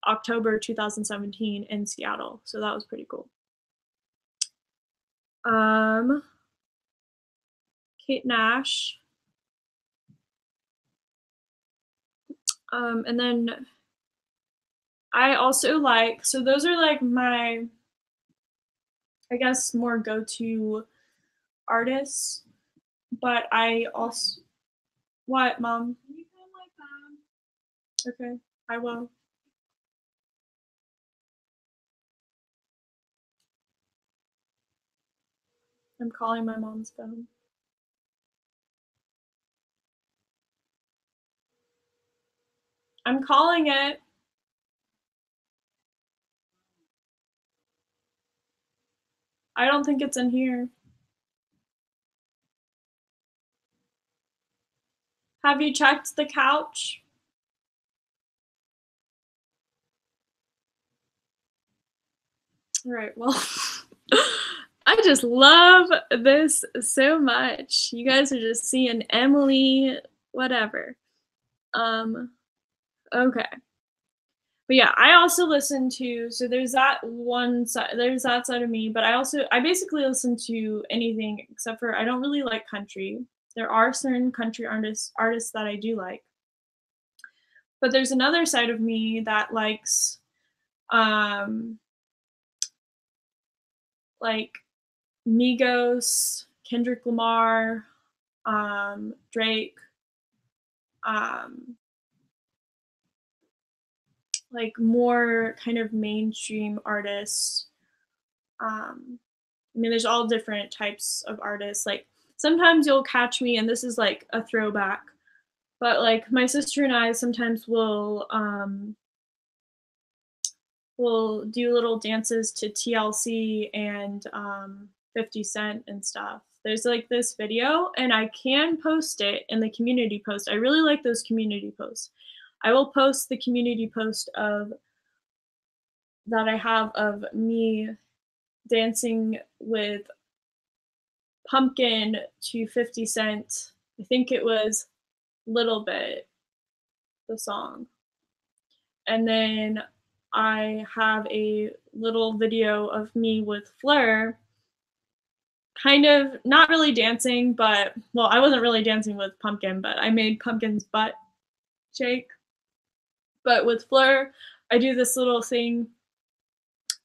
October 2017 in Seattle, so that was pretty cool. Kate Nash, and then I also like, so those are like my, I guess, more go-to artists, but I also, what, Mom? Can you call my phone? Okay, I will. I'm calling my mom's phone. I'm calling it. I don't think it's in here. Have you checked the couch? All right, well, I just love this so much. You guys are just seeing Emily, whatever. Okay. But yeah, I also listen to, so there's that one side, there's that side of me, but I basically listen to anything except for I don't really like country. There are certain country artists that I do like. But there's another side of me that likes um like Migos, Kendrick Lamar, Drake, um, like more kind of mainstream artists. I mean, there's all different types of artists. Like sometimes you'll catch me, and this is like a throwback, but like my sister and I sometimes will do little dances to TLC and 50 Cent and stuff. There's like this video, and I can post it in the community post. I really like those community posts. I will post the community post of that I have of me dancing with Pumpkin to 50 Cent. I think it was Little Bit, the song. And then I have a little video of me with Fleur, kind of not really dancing, but well, I wasn't really dancing with Pumpkin, but I made Pumpkin's butt shake. But with Fleur, I do this little thing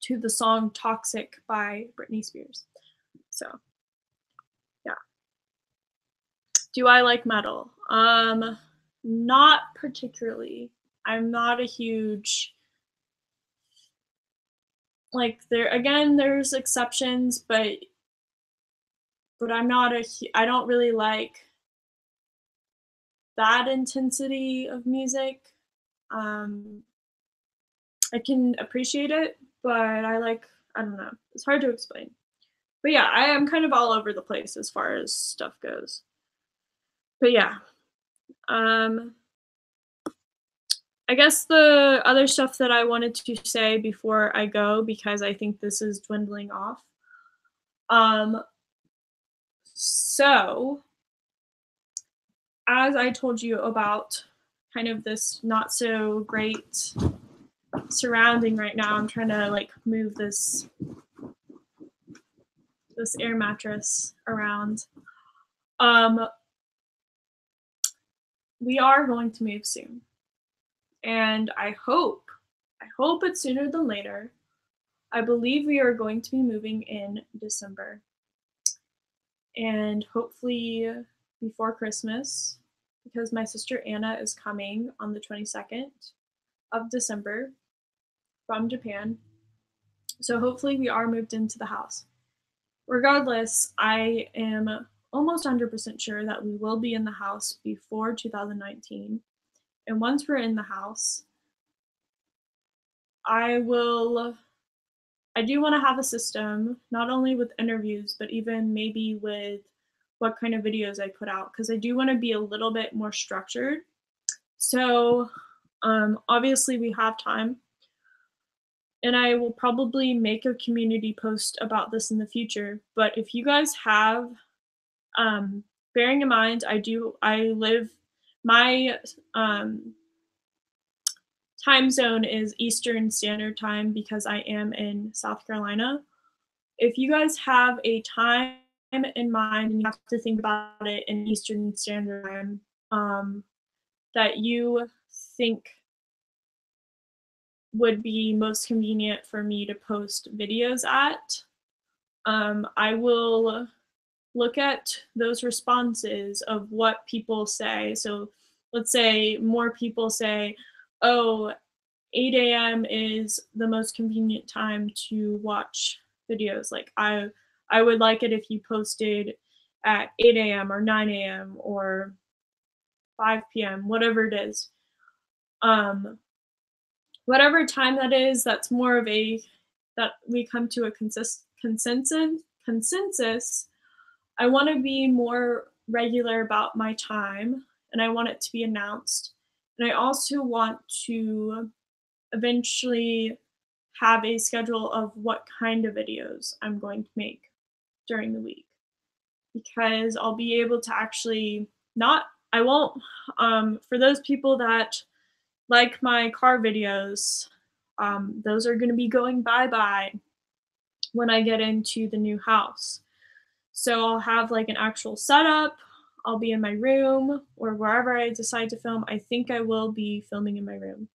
to the song Toxic by Britney Spears. So, yeah. Do I like metal? Not particularly. I'm not a huge like there's exceptions, but I don't really like that intensity of music. I can appreciate it, but I don't know. It's hard to explain. But yeah, I am kind of all over the place as far as stuff goes. But yeah. I guess the other stuff that I wanted to say before I go, because I think this is dwindling off. So as I told you about kind of this not so great surrounding right now, I'm trying to like move this air mattress around. We are going to move soon. And I hope it's sooner than later. I believe we are going to be moving in December. And hopefully before Christmas, because my sister Anna is coming on the 22nd of December from Japan. So hopefully we are moved into the house. Regardless, I am almost 100% sure that we will be in the house before 2019. And once we're in the house, I do want to have a system, not only with interviews, but even maybe with what kind of videos I put out, because I do want to be a little bit more structured. So obviously we have time, and I will probably make a community post about this in the future. But if you guys have, bearing in mind, my time zone is Eastern Standard Time because I am in South Carolina. If you guys have a time in mind and you have to think about it in Eastern Standard Time, that you think would be most convenient for me to post videos at, I will look at those responses of what people say. So let's say more people say, oh, 8 a.m. is the most convenient time to watch videos. Like I would like it if you posted at 8 a.m. or 9 a.m. or 5 p.m., whatever it is. Whatever time that is, that's more of that we come to a consensus. I want to be more regular about my time, and I want it to be announced. And I also want to eventually have a schedule of what kind of videos I'm going to make during the week, because I'll be able to actually not, I won't, for those people that like my car videos, those are going to be going bye-bye when I get into the new house. So I'll have like an actual setup. I'll be in my room or wherever I decide to film. I think I will be filming in my room.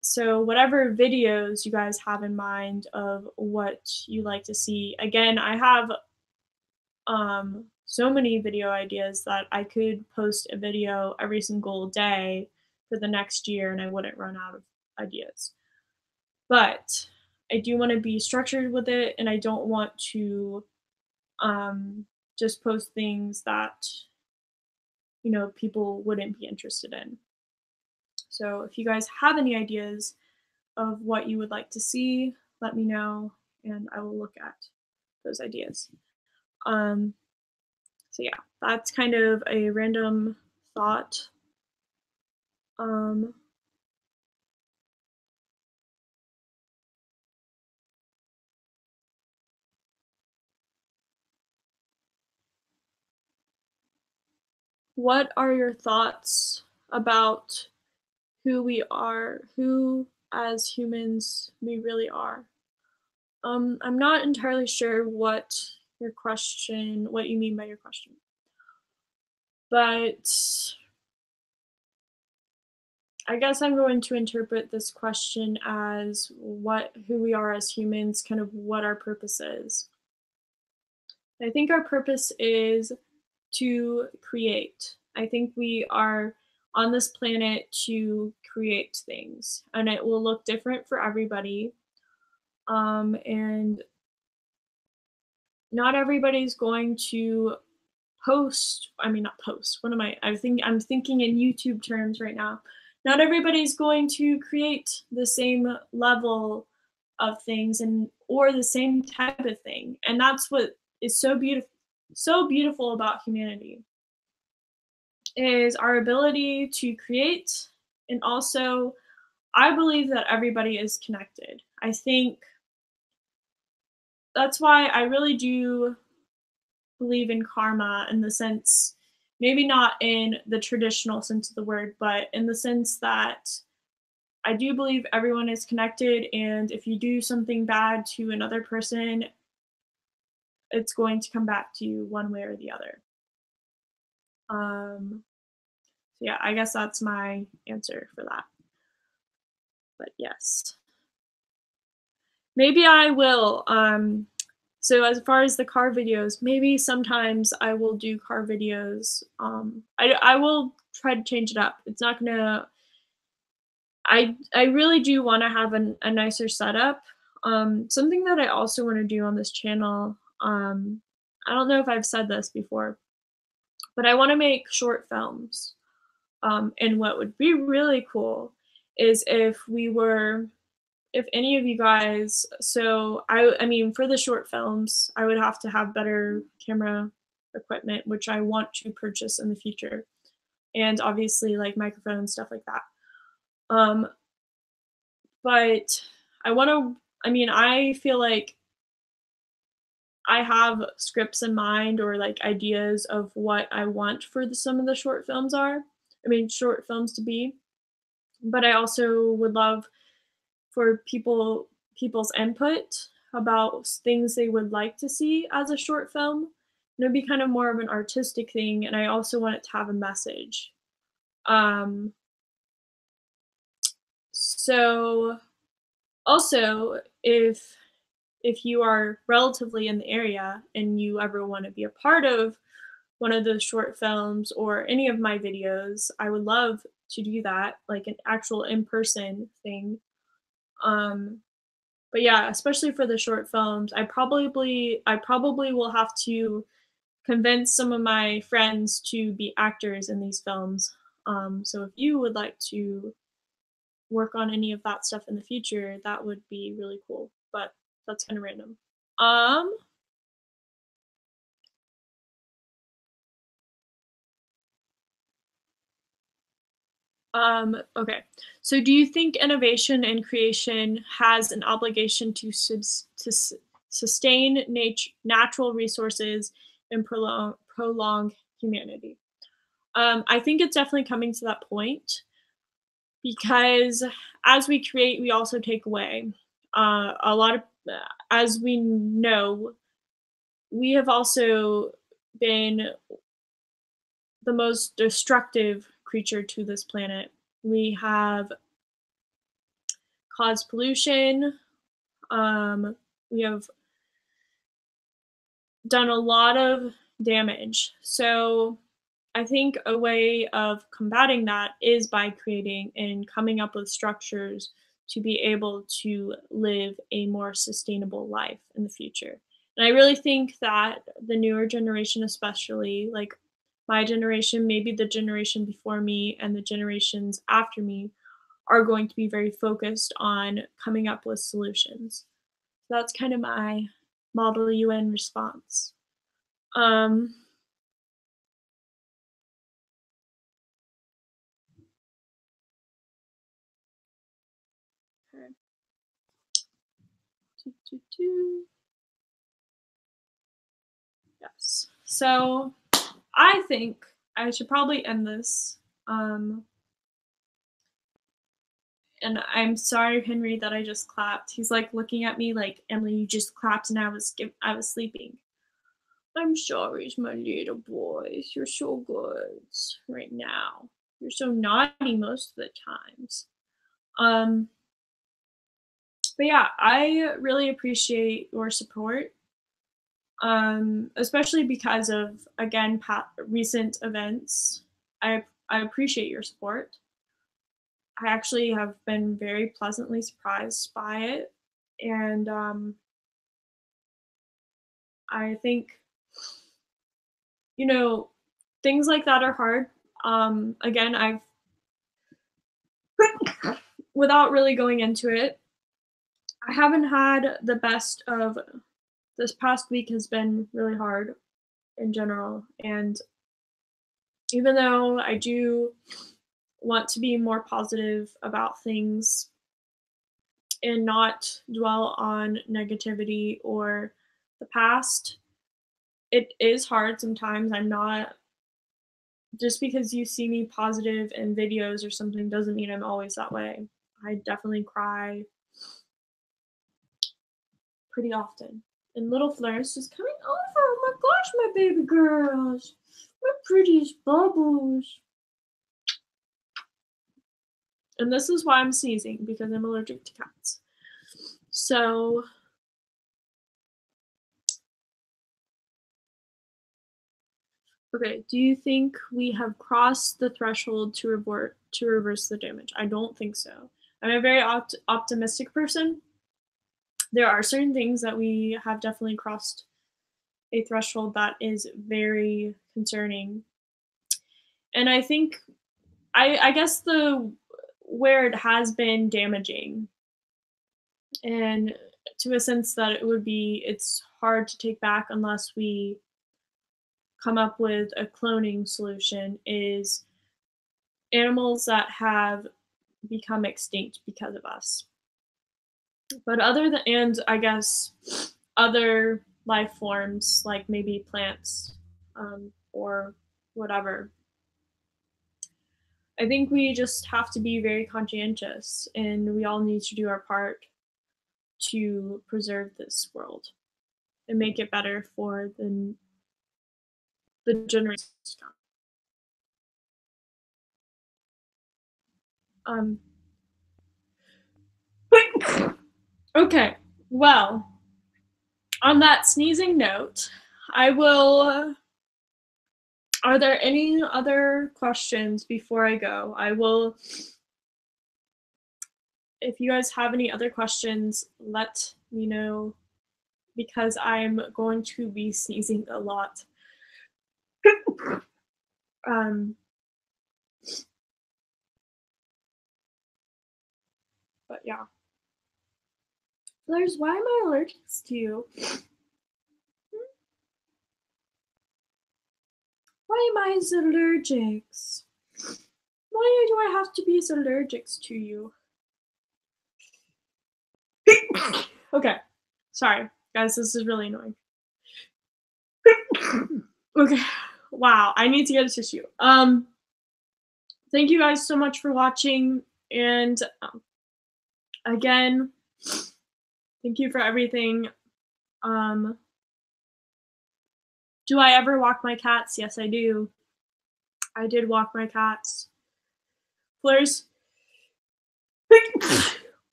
So whatever videos you guys have in mind of what you like to see. Again, I have so many video ideas that I could post a video every single day for the next year and I wouldn't run out of ideas. But I do want to be structured with it, and I don't want to just post things that people wouldn't be interested in. So if you guys have any ideas of what you would like to see, let me know and I will look at those ideas. So yeah, that's kind of a random thought. What are your thoughts about who we are, who as humans we really are? I'm not entirely sure what you mean by your question. But I guess I'm going to interpret this question as who we are as humans, kind of what our purpose is. I think our purpose is to create. I think we are on this planet to create things, and it will look different for everybody. And not everybody's going to not post. I'm thinking in YouTube terms right now. Not everybody's going to create the same level of things or the same type of thing. And that's what is so beautiful about humanity, is our ability to create. And also, I believe that everybody is connected. I think that's why I really do believe in karma, in the sense, maybe not in the traditional sense of the word, but in the sense that I do believe everyone is connected, and if you do something bad to another person, it's going to come back to you one way or the other. So yeah, I guess that's my answer for that. But yes. Maybe I will. So as far as the car videos, maybe sometimes I will do car videos. I will try to change it up. It's not gonna. I really do want to have a nicer setup. Something that I also want to do on this channel. I don't know if I've said this before, but I want to make short films. And what would be really cool is if any of you guys, so I mean, for the short films, I would have to have better camera equipment, which I want to purchase in the future, and obviously like microphones, stuff like that. But I feel like I have scripts in mind, or like ideas of what I want for some of the short films to be. But I also would love for people's input about things they would like to see as a short film. And it'd be kind of more of an artistic thing, and I also want it to have a message. So also, if you are relatively in the area and you ever want to be a part of one of those short films or any of my videos, I would love to do that, like an actual in-person thing. But yeah, especially for the short films, I probably will have to convince some of my friends to be actors in these films. So if you would like to work on any of that stuff in the future, that would be really cool. But that's kind of random. Okay. So do you think innovation and creation has an obligation to sustain natural resources and prolong humanity? I think it's definitely coming to that point because as we create, we also take away. A lot of, as we know, we have also been the most destructive creature to this planet. We have caused pollution. We have done a lot of damage. So I think a way of combating that is by creating and coming up with structures to be able to live a more sustainable life in the future. And I really think that the newer generation, especially like my generation, maybe the generation before me and the generations after me, are going to be very focused on coming up with solutions. So that's kind of my Model UN response. Um, okay. Doo, doo, doo. Yes. So I think I should probably end this. Um, and I'm sorry, Henry, that I just clapped. He's like looking at me like, Emily, you just clapped and I was sleeping. I'm sorry, my little boys. You're so good right now. You're so naughty most of the times. Um, but yeah, I really appreciate your support. Especially because of again recent events. I appreciate your support. I actually have been very pleasantly surprised by it, and I think you know things like that are hard. Again, I've without really going into it, I haven't had the best of this past week has been really hard in general, and even though I do want to be more positive about things and not dwell on negativity or the past. It is hard sometimes. I'm not just because you see me positive in videos or something doesn't mean I'm always that way. I definitely cry pretty often. And little Florence is coming over. Oh my gosh, my baby girls. My prettiest bubbles. And this is why I'm sneezing, because I'm allergic to cats. So okay, do you think we have crossed the threshold to reverse the damage? I don't think so. I'm a very optimistic person. There are certain things that we have definitely crossed a threshold that is very concerning. And I think I guess the where it has been damaging and to a sense that it would be it's hard to take back unless we come up with a cloning solution is animals that have become extinct because of us. But other than, and I guess other life forms like maybe plants or whatever, I think we just have to be very conscientious and we all need to do our part to preserve this world and make it better for the generations to come. Okay, well, on that sneezing note, I will. Are there any other questions before I go? I will. If you guys have any other questions, let me know because I'm going to be sneezing a lot. um, but yeah. Lars, why am I allergic to you? Why am I allergic? Why Why do I have to be so allergic to you? Okay, sorry, guys, this is really annoying. Okay, wow, I need to get a tissue. Thank you guys so much for watching, and again, thank you for everything. Do I ever walk my cats? Yes, I do. I did walk my cats. Fleur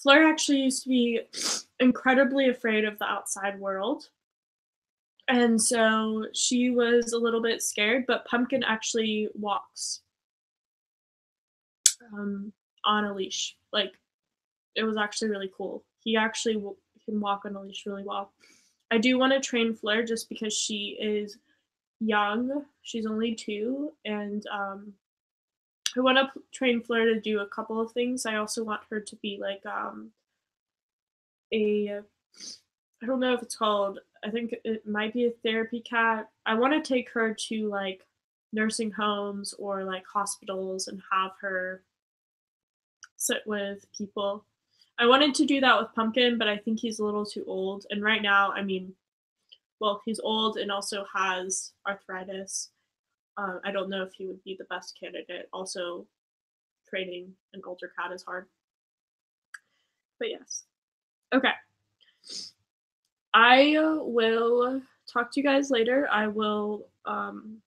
actually used to be incredibly afraid of the outside world. And so she was a little bit scared, but Pumpkin actually walks on a leash. Like, it was actually really cool. He actually can walk on a leash really well. I do want to train Fleur just because she is young. She's only 2, and I want to train Fleur to do a couple of things. I also want her to be like I don't know if it's called, I think it might be a therapy cat. I want to take her to like nursing homes or like hospitals and have her sit with people. I wanted to do that with Pumpkin, but I think he's a little too old. And right now, I mean, well, he's old and also has arthritis. I don't know if he would be the best candidate. Also, training an older cat is hard. But yes. Okay. I will talk to you guys later. I will, I'm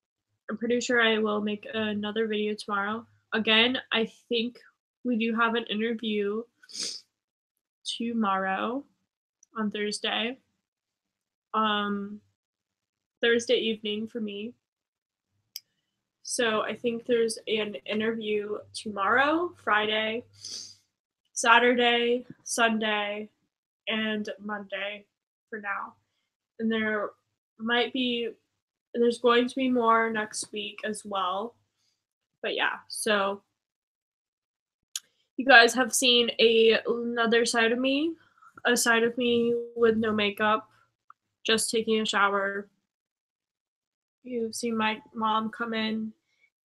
pretty sure I will make another video tomorrow. Again, I think we do have an interview tomorrow on Thursday. Thursday evening for me. So I think there's an interview tomorrow, Friday, Saturday, Sunday, and Monday for now. And there's going to be more next week as well. But yeah, so you guys have seen another side of me, a side of me with no makeup, just taking a shower. You've seen my mom come in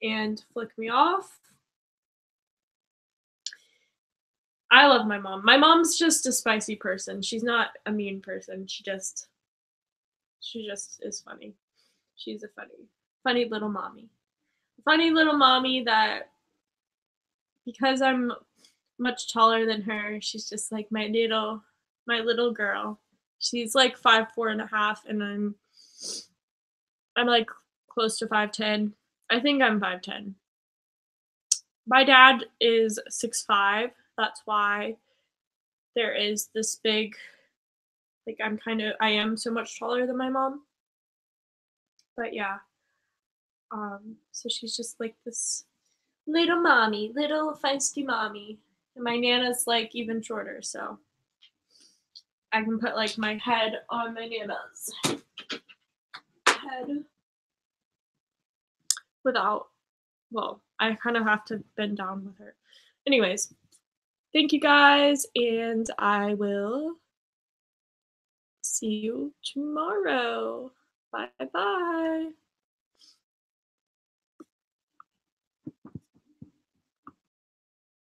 and flick me off. I love my mom. My mom's just a spicy person. She's not a mean person. She just is funny. She's a funny little mommy. Funny little mommy that, because I'm much taller than her, she's just like my little girl. She's like 5'4.5", and I'm like close to 5'10". I think I'm 5'10". My dad is 6'5". That's why there is this big, like, I am so much taller than my mom. But yeah. So she's just like this little mommy, little feisty mommy. And my Nana's like even shorter, so I can put like my head on my Nana's head without, well, I kind of have to bend down with her. Anyways, thank you guys, and I will see you tomorrow. Bye bye.